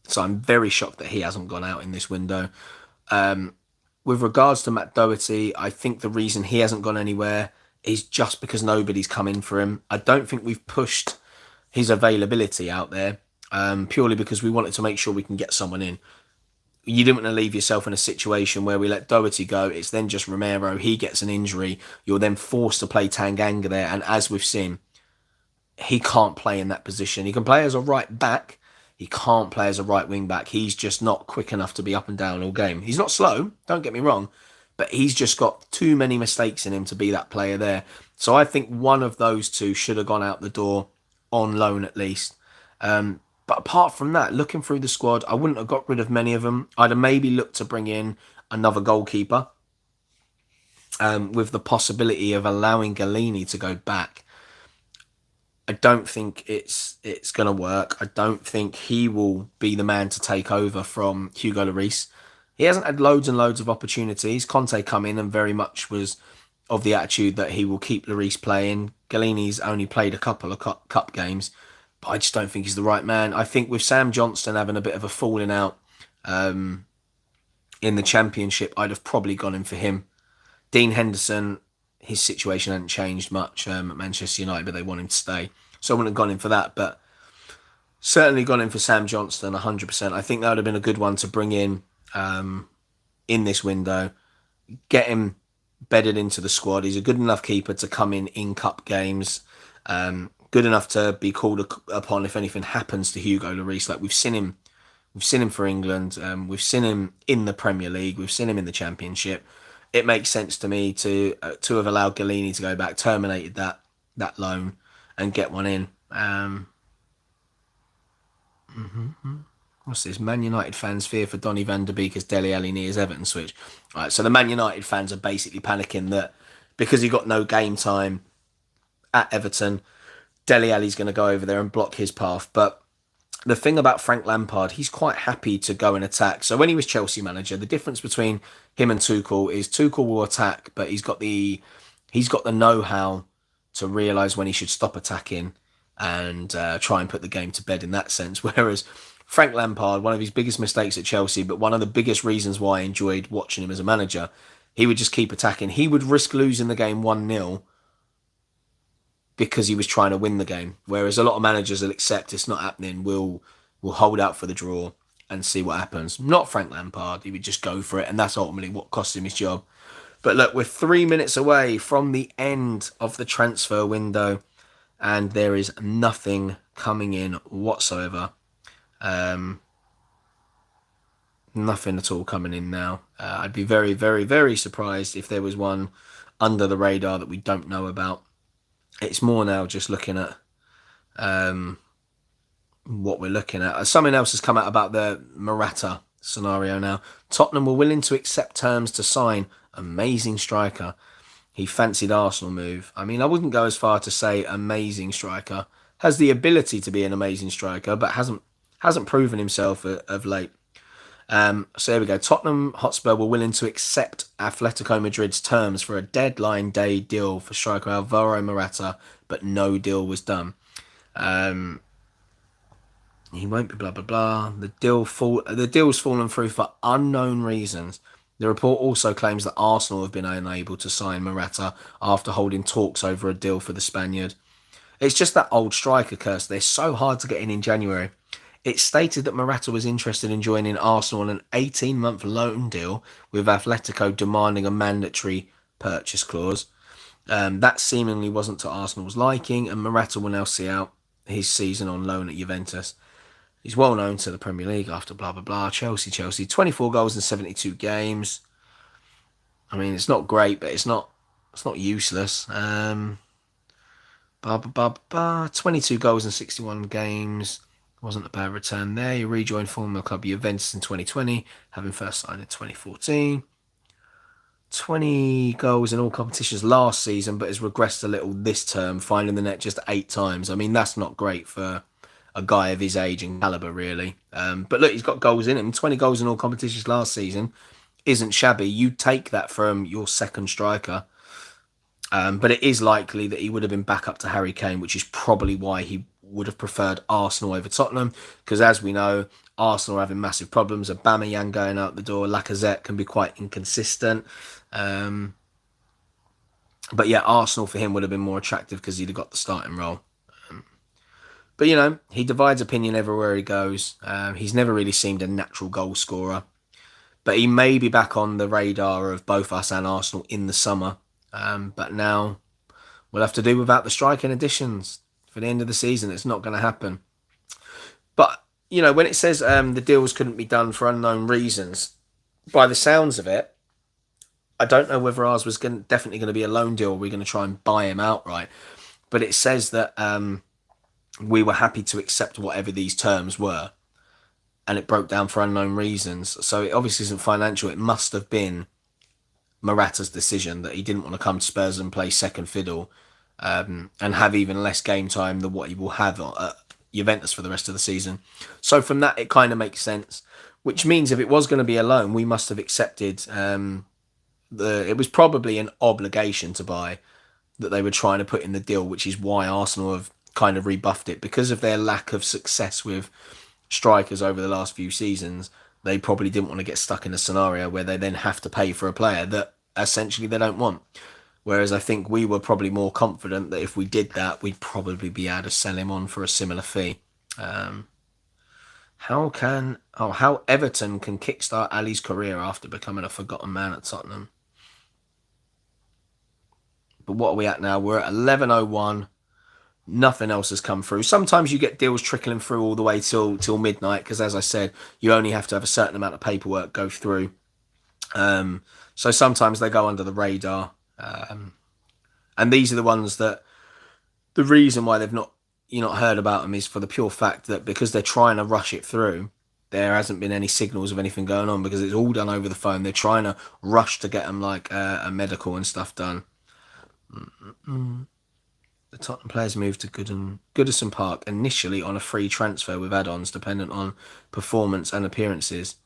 So I'm very shocked that he hasn't gone out in this window. With regards to Matt Doherty, I think the reason he hasn't gone anywhere is just because nobody's come in for him. I don't think we've pushed his availability out there purely because we wanted to make sure we can get someone in. You didn't want to leave yourself in a situation where we let Doherty go. It's then just Romero. He gets an injury. You're then forced to play Tanganga there. And as we've seen, he can't play in that position. He can play as a right back. He can't play as a right wing back. He's just not quick enough to be up and down all game. He's not slow, don't get me wrong, but he's just got too many mistakes in him to be that player there. So I think one of those two should have gone out the door on loan at least. But apart from that, looking through the squad, I wouldn't have got rid of many of them. I'd have maybe looked to bring in another goalkeeper with the possibility of allowing Galini to go back. I don't think it's going to work. I don't think he will be the man to take over from Hugo Lloris. He hasn't had loads and loads of opportunities. Conte come in and very much was of the attitude that he will keep Lloris playing. Galini's only played a couple of cup games, but I just don't think he's the right man. I think with Sam Johnston having a bit of a falling out in the Championship, I'd have probably gone in for him. Dean Henderson, his situation hadn't changed much at Manchester United, but they want him to stay. So I wouldn't have gone in for that, but certainly gone in for Sam Johnston 100%. I think that would have been a good one to bring in this window, get him bedded into the squad. He's a good enough keeper to come in cup games, good enough to be called upon if anything happens to Hugo Lloris. Like we've seen him for England, we've seen him in the Premier League, we've seen him in the Championship. It makes sense to me to have allowed Galini to go back, terminated that loan, and get one in. What's this? Man United fans fear for Donny van der Beek as Dele Alli nears Everton switch. All right, so the Man United fans are basically panicking that because he got no game time at Everton, Dele Alli's going to go over there and block his path. But the thing about Frank Lampard, he's quite happy to go and attack. So when he was Chelsea manager, the difference between him and Tuchel is Tuchel will attack, but he's got the know-how to realise when he should stop attacking and try and put the game to bed in that sense. Whereas Frank Lampard, one of his biggest mistakes at Chelsea, but one of the biggest reasons why I enjoyed watching him as a manager, he would just keep attacking. He would risk losing the game 1-0 because he was trying to win the game. Whereas a lot of managers will accept it's not happening, will hold out for the draw and see what happens. Not Frank Lampard. He would just go for it, and that's ultimately what cost him his job. But look, we're 3 minutes away from the end of the transfer window, and there is nothing coming in whatsoever. Nothing at all coming in now. I'd be very, very, very surprised if there was one under the radar that we don't know about. It's more now just looking at what we're looking at. Something else has come out about the Morata scenario now. Tottenham were willing to accept terms to sign amazing striker. He fancied Arsenal move. I mean, I wouldn't go as far to say amazing striker. Has the ability to be an amazing striker, but hasn't proven himself of late. So here we go. Tottenham Hotspur were willing to accept Atletico Madrid's terms for a deadline day deal for striker Alvaro Morata, but no deal was done. He won't be blah, blah, blah. The deal's fallen through for unknown reasons. The report also claims that Arsenal have been unable to sign Morata after holding talks over a deal for the Spaniard. It's just that old striker curse. They're so hard to get in January. It's stated that Morata was interested in joining Arsenal on an 18-month loan deal, with Atletico demanding a mandatory purchase clause. That seemingly wasn't to Arsenal's liking, and Morata will now see out his season on loan at Juventus. He's well known to the Premier League after blah, blah, blah. Chelsea. 24 goals in 72 games. I mean, it's not great, but it's not useless. 22 goals in 61 games. Wasn't a bad return there. He rejoined former club Juventus in 2020, having first signed in 2014. 20 goals in all competitions last season, but has regressed a little this term, finding the net just 8 times. I mean, that's not great for a guy of his age and calibre, really. But look, he's got goals in him. 20 goals in all competitions last season isn't shabby. You take that from your second striker. But it is likely that he would have been back up to Harry Kane, which is probably why he would have preferred Arsenal over Tottenham, because as we know, Arsenal are having massive problems. Aubameyang going out the door, Lacazette can be quite inconsistent. But yeah, Arsenal for him would have been more attractive because he'd have got the starting role. But he divides opinion everywhere he goes. He's never really seemed a natural goal scorer. But he may be back on the radar of both us and Arsenal in the summer. But now we'll have to do without the striking additions for the end of the season. It's not going to happen. But, when it says the deals couldn't be done for unknown reasons, by the sounds of it, I don't know whether ours was definitely going to be a loan deal or we're going to try and buy him outright. But it says that we were happy to accept whatever these terms were. And it broke down for unknown reasons. So it obviously isn't financial. It must have been Morata's decision that he didn't want to come to Spurs and play second fiddle and have even less game time than what he will have at Juventus for the rest of the season. So from that, it kind of makes sense. Which means if it was going to be a loan, we must have accepted it was probably an obligation to buy that they were trying to put in the deal, which is why Arsenal have kind of rebuffed it. Because of their lack of success with strikers over the last few seasons, they probably didn't want to get stuck in a scenario where they then have to pay for a player that essentially they don't want. Whereas I think we were probably more confident that if we did that, we'd probably be able to sell him on for a similar fee. How Everton can kickstart Ali's career after becoming a forgotten man at Tottenham. But what are we at now? We're at 11:01. Nothing else has come through. Sometimes you get deals trickling through all the way till midnight because, as I said, you only have to have a certain amount of paperwork go through. So sometimes they go under the radar. And these are the ones that the reason why you're not heard about them is for the pure fact that because they're trying to rush it through, there hasn't been any signals of anything going on because it's all done over the phone. They're trying to rush to get them like a medical and stuff done. The Tottenham players moved to Goodison Park initially on a free transfer with add-ons dependent on performance and appearances.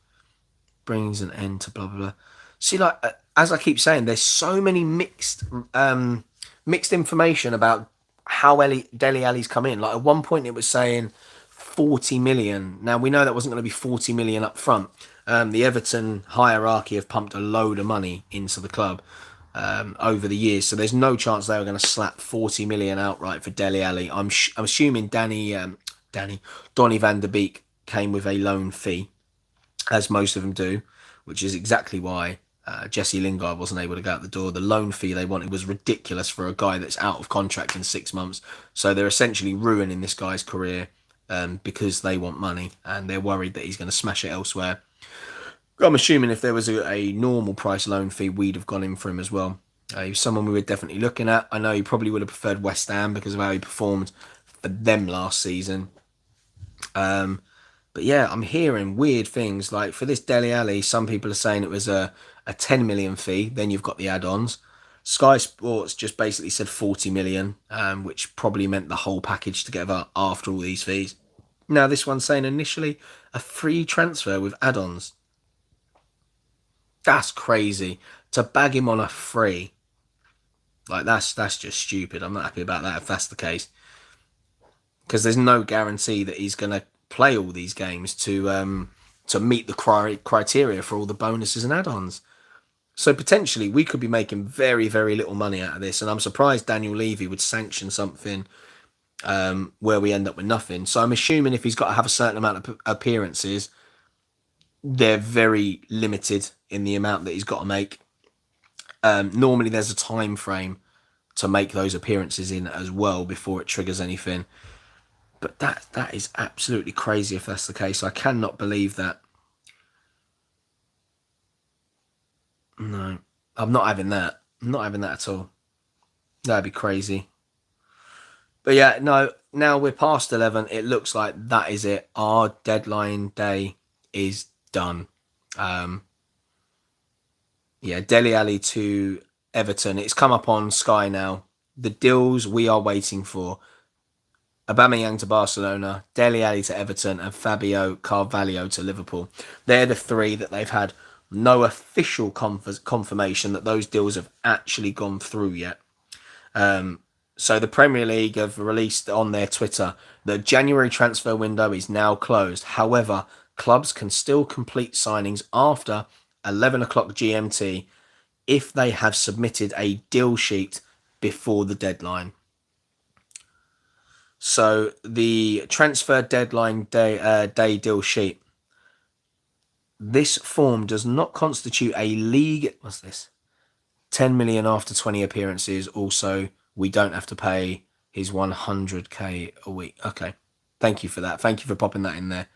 Brings an end to blah, blah, blah. See, like, as I keep saying, there's so many mixed information about how Dele Alli's come in. Like, at one point it was saying 40 million. Now, we know that wasn't going to be 40 million up front. The Everton hierarchy have pumped a load of money into the club over the years, so there's no chance they were going to slap 40 million outright for Dele Alli. I'm assuming Donny van der Beek came with a loan fee, as most of them do, which is exactly why Jesse Lingard wasn't able to go out the door. The loan fee they wanted was ridiculous for a guy that's out of contract in 6 months. So they're essentially ruining this guy's career because they want money and they're worried that he's going to smash it elsewhere. I'm assuming if there was a normal price loan fee, we'd have gone in for him as well. He was someone we were definitely looking at. I know he probably would have preferred West Ham because of how he performed for them last season. But yeah, I'm hearing weird things. Like for this Dele Alli, some people are saying it was a 10 million fee. Then you've got the add-ons. Sky Sports just basically said 40 million, which probably meant the whole package together after all these fees. Now this one's saying initially a free transfer with add-ons. That's crazy. To bag him on a free. Like, that's just stupid. I'm not happy about that if that's the case. Because there's no guarantee that he's going to play all these games to meet the criteria for all the bonuses and add-ons. So potentially we could be making very, very little money out of this. And I'm surprised Daniel Levy would sanction something where we end up with nothing. So I'm assuming if he's got to have a certain amount of appearances, they're very limited in the amount that he's got to make. Normally there's a time frame to make those appearances in as well before it triggers anything. But that is absolutely crazy if that's the case. I cannot believe that. No, I'm not having that. I'm not having that at all. That'd be crazy. But yeah, no, now we're past 11. It looks like that is it. Our deadline day is done. Dele Alli to Everton. It's come up on Sky now. The deals we are waiting for: Aubameyang to Barcelona, Dele Alli to Everton, and Fabio Carvalho to Liverpool. They're the three that they've had no official confirmation that those deals have actually gone through yet. So the Premier League have released on their Twitter that January transfer window is now closed. However, clubs can still complete signings after 11 o'clock GMT if they have submitted a deal sheet before the deadline. So the transfer deadline day deal sheet. This form does not constitute a league. What's this? 10 million after 20 appearances. Also, we don't have to pay his 100k a week. Okay. Thank you for that. Thank you for popping that in there.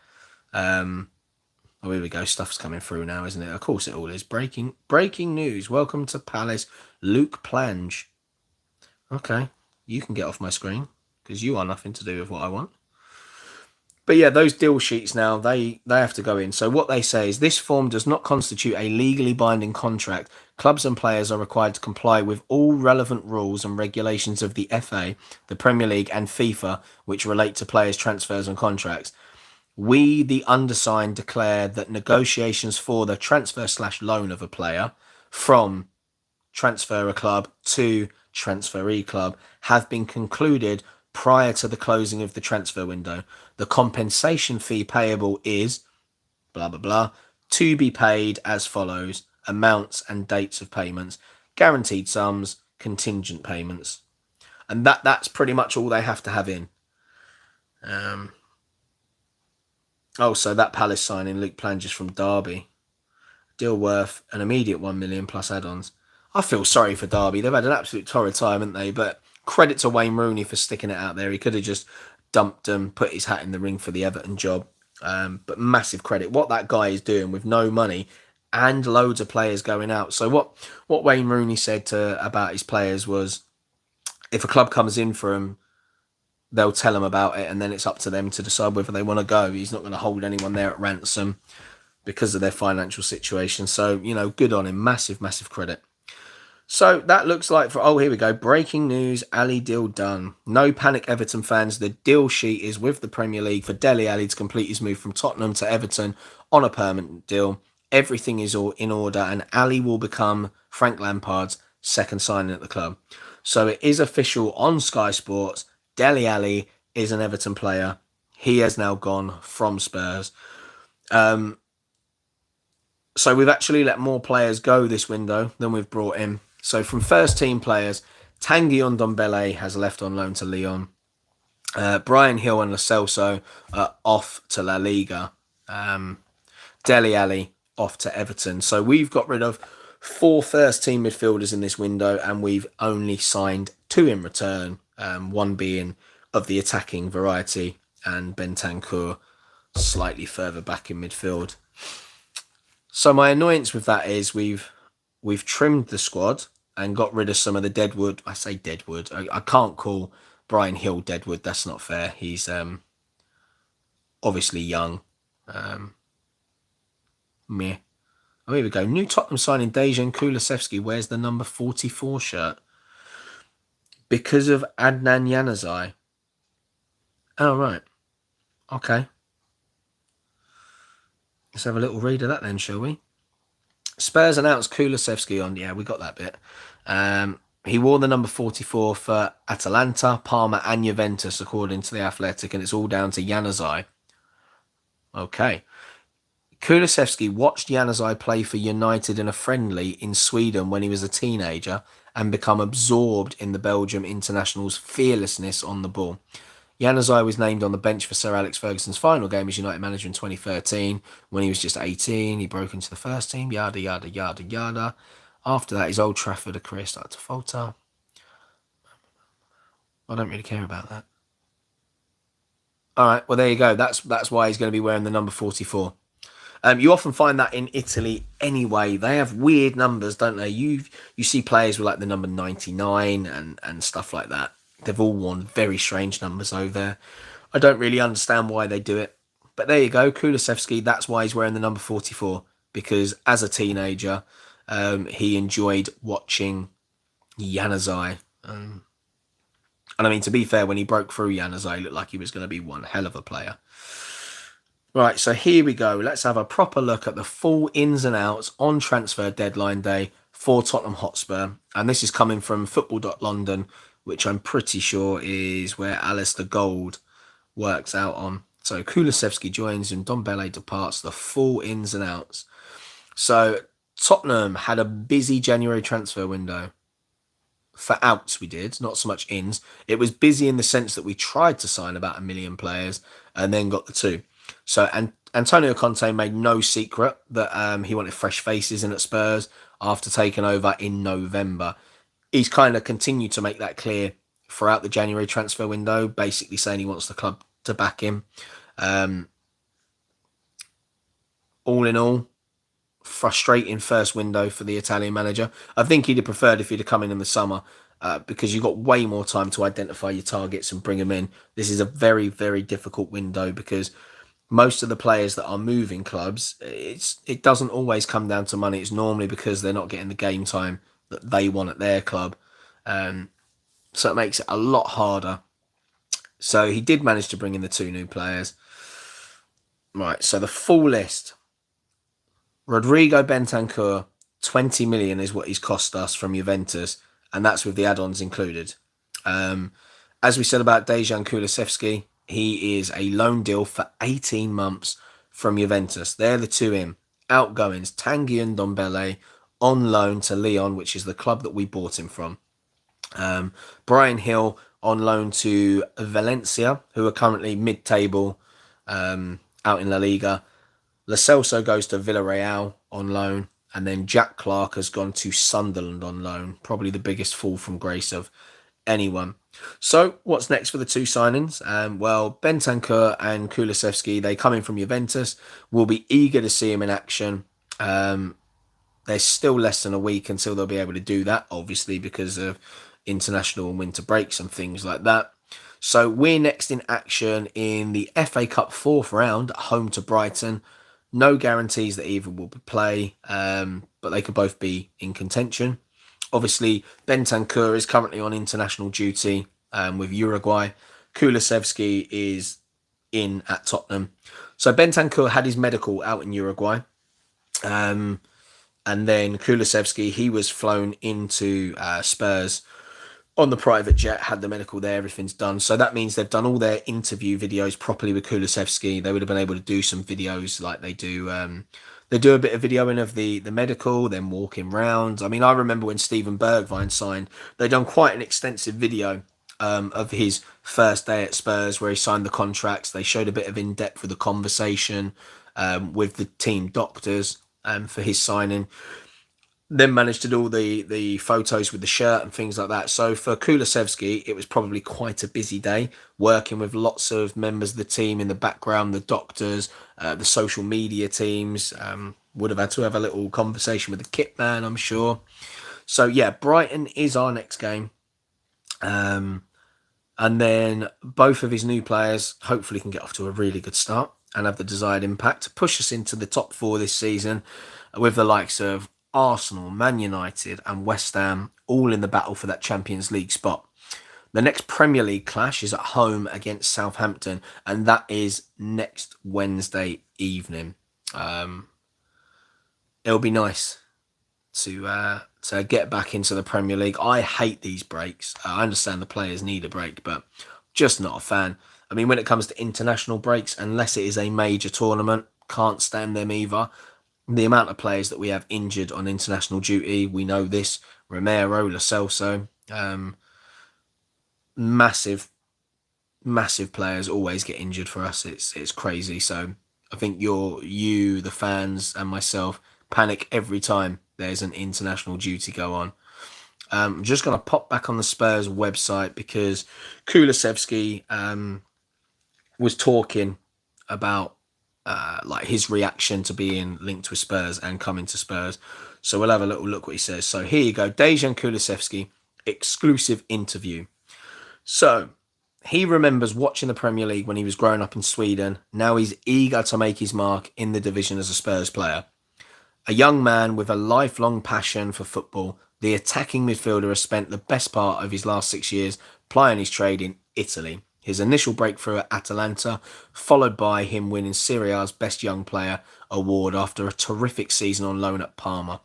Oh, here we go. Stuff's coming through now, isn't it? Of course it all is. Breaking news. Welcome to Palace. Luke Plange. Okay. You can get off my screen because you are nothing to do with what I want. But yeah, those deal sheets now, they have to go in. So what they say is this form does not constitute a legally binding contract. Clubs and players are required to comply with all relevant rules and regulations of the FA, the Premier League and FIFA, which relate to players' transfers and contracts. We, the undersigned, declare that negotiations for the transfer/loan of a player from transfer club to transferee club have been concluded prior to the closing of the transfer window. The compensation fee payable is blah, blah, blah, to be paid as follows: amounts and dates of payments, guaranteed sums, contingent payments. And that's pretty much all they have to have in. So that Palace signing, Luke Plange from Derby. Deal worth an immediate 1 million plus add-ons. I feel sorry for Derby. They've had an absolute torrid time, haven't they? But credit to Wayne Rooney for sticking it out there. He could have just dumped them, put his hat in the ring for the Everton job. But massive credit. What that guy is doing with no money and loads of players going out. So what Wayne Rooney said about his players was, if a club comes in for him, they'll tell him about it, and then it's up to them to decide whether they want to go. He's not going to hold anyone there at ransom because of their financial situation. So, good on him. Massive, massive credit. So that looks like here we go. Breaking news, Ali deal done. No panic, Everton fans. The deal sheet is with the Premier League for Dele Alli to complete his move from Tottenham to Everton on a permanent deal. Everything is all in order, and Ali will become Frank Lampard's second signing at the club. So it is official on Sky Sports. Dele Alli is an Everton player. He has now gone from Spurs. So we've actually let more players go this window than we've brought in. So from first team players, Tanguy Ndombele has left on loan to Lyon. Brian Hill and Lo Celso are off to La Liga. Dele Alli off to Everton. So we've got rid of 4 first team midfielders in this window, and we've only signed 2 in return. One being of the attacking variety, and Bentancur slightly further back in midfield. So my annoyance with that is we've trimmed the squad and got rid of some of the deadwood. I say deadwood. I can't call Brian Hill deadwood. That's not fair. He's obviously young. Meh. Oh, here we go. New Tottenham signing Dejan Kulusevski wears the number 44 shirt because of Adnan Januzaj. Oh, right. Okay. Let's have a little read of that then, shall we? Spurs announced Kulusevski on... Yeah, we got that bit. He wore the number 44 for Atalanta, Parma and Juventus, according to The Athletic, and it's all down to Januzaj. Okay. Kulusevski watched Januzaj play for United in a friendly in Sweden when he was a teenager and become absorbed in the Belgium international's fearlessness on the ball. Januzaj was named on the bench for Sir Alex Ferguson's final game as United manager in 2013. When he was just 18, he broke into the first team, yada, yada, yada, yada. After that, his Old Trafford career started to falter. I don't really care about that. All right, well, there you go. That's why he's going to be wearing the number 44. You often find that in Italy anyway. They have weird numbers, don't they? You see players with like the number 99 and stuff like that. They've all worn very strange numbers over there. I don't really understand why they do it. But there you go, Kulusevski, that's why he's wearing the number 44. Because as a teenager, he enjoyed watching Januzaj. And I mean, to be fair, when he broke through Januzaj, he looked like he was going to be one hell of a player. Right, so here we go. Let's have a proper look at the full ins and outs on transfer deadline day for Tottenham Hotspur. And this is coming from football.london which I'm pretty sure is where Alistair Gold works out on. So Kulusevski joins and Dembélé departs, the full ins and outs. So Tottenham had a busy January transfer window. For outs we did, not so much ins. It was busy in the sense that we tried to sign about 1 million players and then got the two. So Antonio Conte made no secret that he wanted fresh faces in at Spurs after taking over in November. He's kind of continued to make that clear throughout the January transfer window, basically saying he wants the club to back him. All in all, frustrating first window for the Italian manager. I think he'd have preferred if he'd have come in the summer because you've got way more time to identify your targets and bring them in. This is a very, very difficult window because most of the players that are moving clubs, it doesn't always come down to money. It's normally because they're not getting the game time that they want at their club. So it makes it a lot harder. So he did manage to bring in the two new players. Right, so the full list. Rodrigo Bentancur, 20 million is what he's cost us from Juventus, and that's with the add-ons included. As we said about Dejan Kulusevski, he is a loan deal for 18 months from Juventus. They're the two in. Outgoings, Tanguy and Ndombele, on loan to Lyon, which is the club that we bought him from. Brian Hill on loan to Valencia, who are currently mid-table out in La Liga. Lo Celso goes to Villarreal on loan, and then Jack Clark has gone to Sunderland on loan. Probably the biggest fall from grace of anyone. So what's next for the two signings? Well, Bentancur and Kulusevski, they come in from Juventus. We'll be eager to see him in action. There's still less than a week until they'll be able to do that, obviously, because of international and winter breaks and things like that. So we're next in action in the FA Cup 4th round at home to Brighton. No guarantees that either will play, but they could both be in contention. Obviously, Bentancur is currently on international duty with Uruguay. Kulusevski is in at Tottenham. So Bentancur had his medical out in Uruguay. And then Kulusevski, he was flown into Spurs on the private jet, had the medical there, everything's done. So that means they've done all their interview videos properly with Kulusevski. They would have been able to do some videos like they do. They do a bit of videoing of the medical, then walking round. I mean, I remember when Steven Bergwijn signed, they'd done quite an extensive video of his first day at Spurs where he signed the contracts. They showed a bit of in-depth with the conversation with the team doctors for his signing. Then managed to do all the photos with the shirt and things like that. So for Kulusevski, it was probably quite a busy day, working with lots of members of the team in the background, the doctors, the social media teams. Would have had to have a little conversation with the kit man, I'm sure. So yeah, Brighton is our next game. And then both of his new players hopefully can get off to a really good start and have the desired impact to push us into the top 4 this season with the likes of Arsenal, Man United and West Ham all in the battle for that Champions League spot. The next Premier League clash is at home against Southampton, and that is next Wednesday evening. It'll be nice to get back into the Premier League. I hate these breaks. I understand the players need a break, but just not a fan. I mean, when it comes to international breaks, unless it is a major tournament, can't stand them either. The amount of players that we have injured on international duty, we know this. Romero, Lo Celso, massive players always get injured for us. It's crazy. So I think you, the fans, and myself panic every time there's an international duty go on. I'm just going to pop back on the Spurs website because Kulusevski was talking about like his reaction to being linked with Spurs and coming to Spurs. So we'll have a little look what he says. So here you go. Dejan Kulusevski, exclusive interview. So he remembers watching the Premier League when he was growing up in Sweden. Now he's eager to make his mark in the division as a Spurs player. A young man with a lifelong passion for football, the attacking midfielder has spent the best part of his last 6 years plying his trade in Italy. His initial breakthrough at Atalanta, followed by him winning Serie A's Best Young Player award after a terrific season on loan at Parma.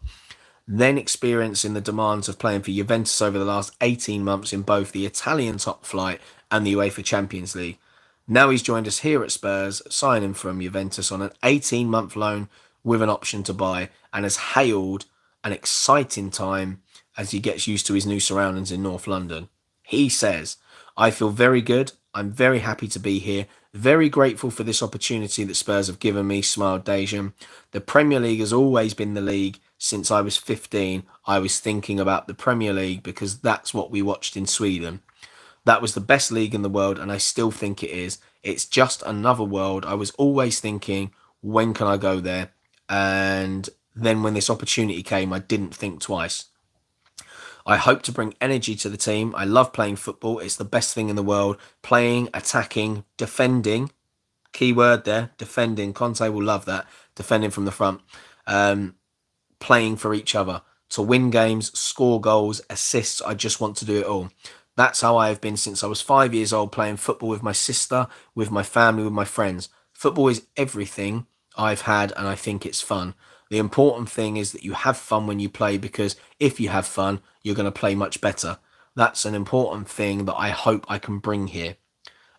then experiencing the demands of playing for Juventus over the last 18 months in both the Italian top flight and the UEFA Champions League. Now he's joined us here at Spurs, signing from Juventus on an 18-month loan with an option to buy, and has hailed an exciting time as he gets used to his new surroundings in North London. He says, "I feel very good. I'm very happy to be here. Very grateful for this opportunity that Spurs have given me," smiled Dejan. "The Premier League has always been the league. Since I was 15, I was thinking about the Premier League because that's what we watched in Sweden. That was the best league in the world, and I still think it is. It's just another world. I was always thinking, when can I go there? And then when this opportunity came, I didn't think twice. I hope to bring energy to the team. I love playing football. It's the best thing in the world. Playing, attacking, defending. Key word there, defending. Conte will love that. Defending from the front. Playing for each other. To win games, score goals, assists. I just want to do it all. That's how I have been since I was 5 years old, playing football with my sister, with my family, with my friends. Football is everything I've had, and I think it's fun. The important thing is that you have fun when you play, because if you have fun, you're going to play much better. That's an important thing that I hope I can bring here.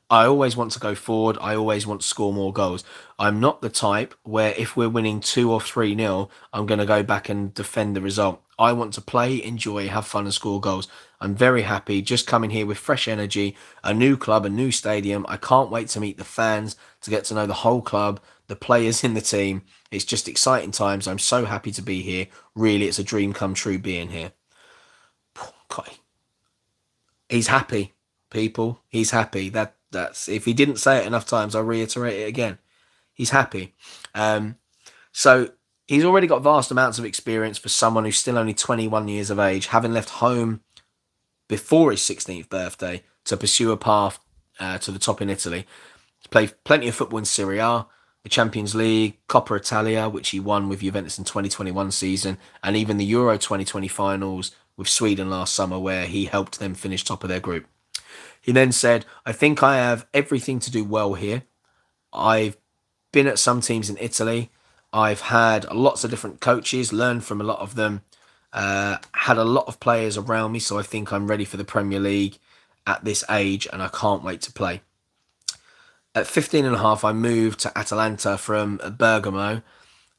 I always want to go forward. I always want to score more goals. I'm not the type where if we're winning 2 or 3-0, I'm going to go back and defend the result. I want to play, enjoy, have fun and score goals. I'm very happy just coming here with fresh energy, a new club, a new stadium. I can't wait to meet the fans, to get to know the whole club, the players in the team. It's just exciting times. I'm so happy to be here. Really, it's a dream come true being here." God. He's happy, people. He's happy. That's if he didn't say it enough times, I'll reiterate it again. He's happy. So he's already got vast amounts of experience for someone who's still only 21 years of age, having left home before his 16th birthday to pursue a path to the top in Italy. He's played plenty of football in Serie A, the Champions League, Coppa Italia, which he won with Juventus in 2021 season, and even the Euro 2020 finals with Sweden last summer, where he helped them finish top of their group. He then said, "I think I have everything to do well here. I've been at some teams in Italy. I've had lots of different coaches, learned from a lot of them, had a lot of players around me, so I think I'm ready for the Premier League at this age, and I can't wait to play." At 15 and a half, I moved to Atalanta from Bergamo.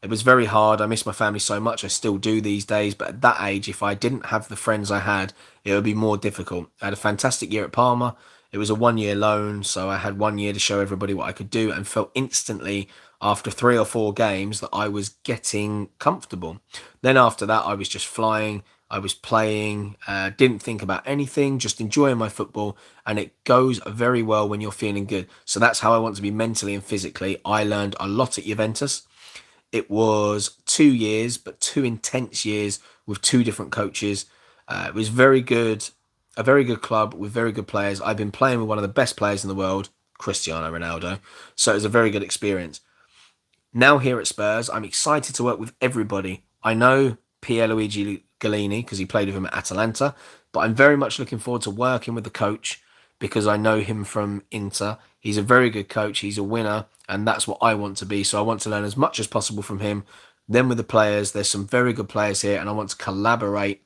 It was very hard. I miss my family so much. I still do these days. But at that age, if I didn't have the friends I had, it would be more difficult. I had a fantastic year at Parma. It was a 1-year loan, so I had 1 year to show everybody what I could do, and felt instantly after 3 or 4 games that I was getting comfortable. Then after that, I was just flying. I was playing, didn't think about anything, just enjoying my football, and it goes very well when you're feeling good. So that's how I want to be mentally and physically. I learned a lot at Juventus. It was 2 years, but 2 intense years with 2 different coaches. It was very good, a very good club with very good players. I've been playing with one of the best players in the world, Cristiano Ronaldo. So it was a very good experience. Now here at Spurs, I'm excited to work with everybody. I know Pierluigi Gallini because he played with him at Atalanta, but I'm very much looking forward to working with the coach because I know him from Inter. He's a very good coach. He's a winner, and that's what I want to be. So I want to learn as much as possible from him. Then with the players, there's some very good players here, and I want to collaborate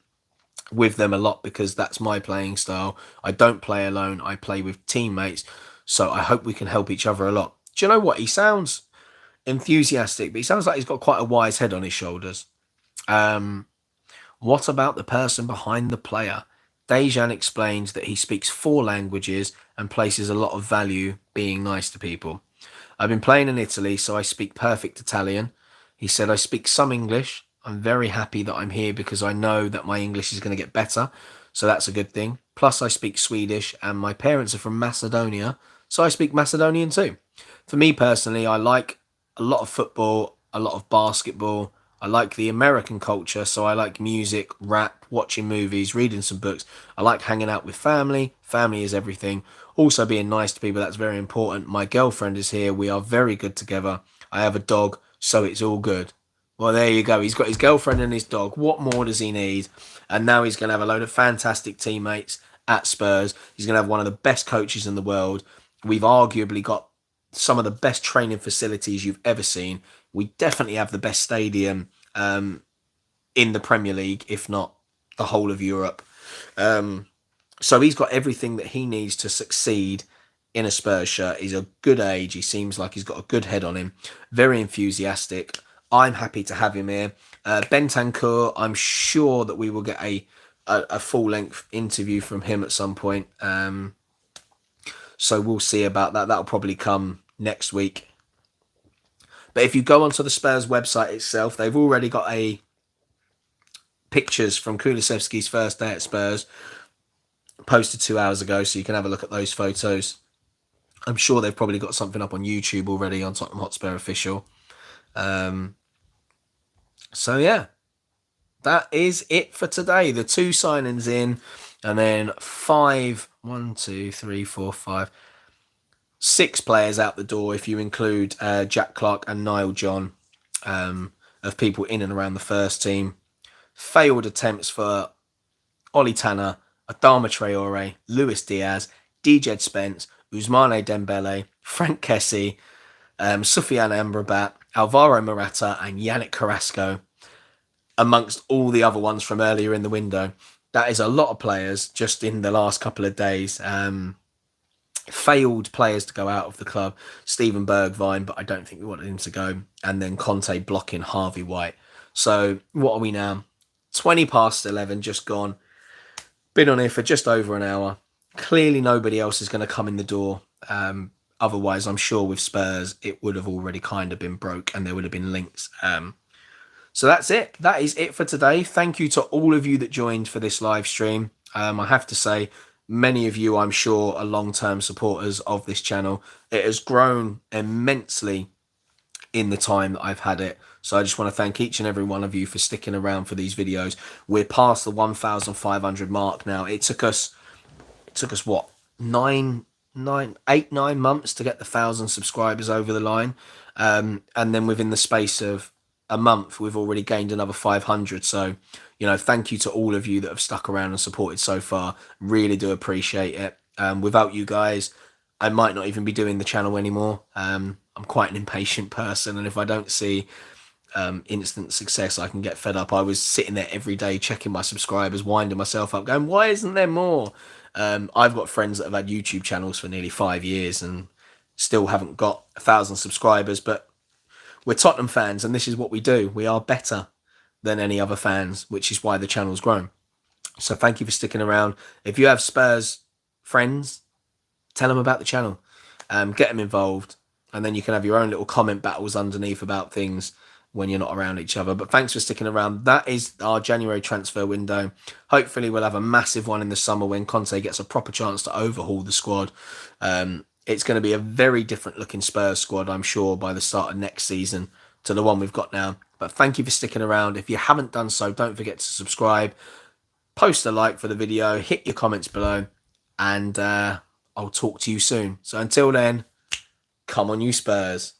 with them a lot because that's my playing style. I don't play alone. I play with teammates. So I hope we can help each other a lot. Do you know what? He sounds enthusiastic, but he sounds like he's got quite a wise head on his shoulders. What about the person behind the player? Dejan explains that he speaks 4 languages and places a lot of value being nice to people. "I've been playing in Italy, so I speak perfect Italian." He said, "I speak some English. I'm very happy that I'm here because I know that my English is going to get better. So that's a good thing. Plus I speak Swedish and my parents are from Macedonia, so I speak Macedonian too." For me personally, I like a lot of football, a lot of basketball. I like the American culture, so I like music, rap, watching movies, reading some books. I like hanging out with family. Family is everything. Also being nice to people, that's very important. My girlfriend is here. We are very good together. I have a dog, so it's all good. Well, there you go. He's got his girlfriend and his dog. What more does he need? And now he's going to have a load of fantastic teammates at Spurs. He's going to have one of the best coaches in the world. We've arguably got some of the best training facilities you've ever seen. We definitely have the best stadium in the Premier League, if not the whole of Europe. So he's got everything that he needs to succeed in a Spurs shirt. He's a good age. He seems like he's got a good head on him. Very enthusiastic. I'm happy to have him here. Bentancur, I'm sure that we will get a full-length interview from him at some point. So we'll see about that. That'll probably come next week. But if you go onto the Spurs website itself, they've already got pictures from Kulusevski's first day at Spurs posted 2 hours ago, so you can have a look at those photos. I'm sure they've probably got something up on YouTube already on Tottenham Hotspur Official. So yeah, that is it for today. The 2 signings in, and then 6 players out the door if you include Jack Clark and Niall John, of people in and around the first team. Failed attempts for Ollie Tanner, Adama Traore, Luis Diaz, DJ Spence, Ousmane Dembélé, Frank Kessie, Soufiane Amrabat, Alvaro Morata and Yannick Carrasco, amongst all the other ones from earlier in the window. That is a lot of players just in the last couple of days. Failed players to go out of the club. Steven Bergwijn, but I don't think we wanted him to go. And then Conte blocking Harvey White. So what are we now? 20 past 11, just gone. Been on here for just over an hour. Clearly nobody else is going to come in the door. Otherwise, I'm sure with Spurs, it would have already kind of been broke and there would have been links. So that's it. That is it for today. Thank you to all of you that joined for this live stream. I have to say, many of you, I'm sure, are long-term supporters of this channel. It has grown immensely in the time that I've had it. So I just want to thank each and every one of you for sticking around for these videos. We're past the 1,500 mark now. It took us what, 9 months to get the 1,000 subscribers over the line. And then within the space of a month, we've already gained another 500. So, thank you to all of you that have stuck around and supported so far. Really do appreciate it. Without you guys, I might not even be doing the channel anymore. I'm quite an impatient person, and if I don't see instant success, I can get fed up. I was sitting there every day checking my subscribers, winding myself up, going, why isn't there more? I've got friends that have had YouTube channels for nearly 5 years and still haven't got 1,000 subscribers, but we're Tottenham fans and this is what we do. We are better than any other fans, which is why the channel's grown. So thank you for sticking around. If you have Spurs friends, tell them about the channel. Get them involved, and then you can have your own little comment battles underneath about things when you're not around each other. But thanks for sticking around. That is our January transfer window. Hopefully we'll have a massive one in the summer when Conte gets a proper chance to overhaul the squad. It's going to be a very different looking Spurs squad, I'm sure, by the start of next season to the one we've got now. But thank you for sticking around. If you haven't done so, don't forget to subscribe, post a like for the video, hit your comments below, and I'll talk to you soon. So until then, come on you Spurs.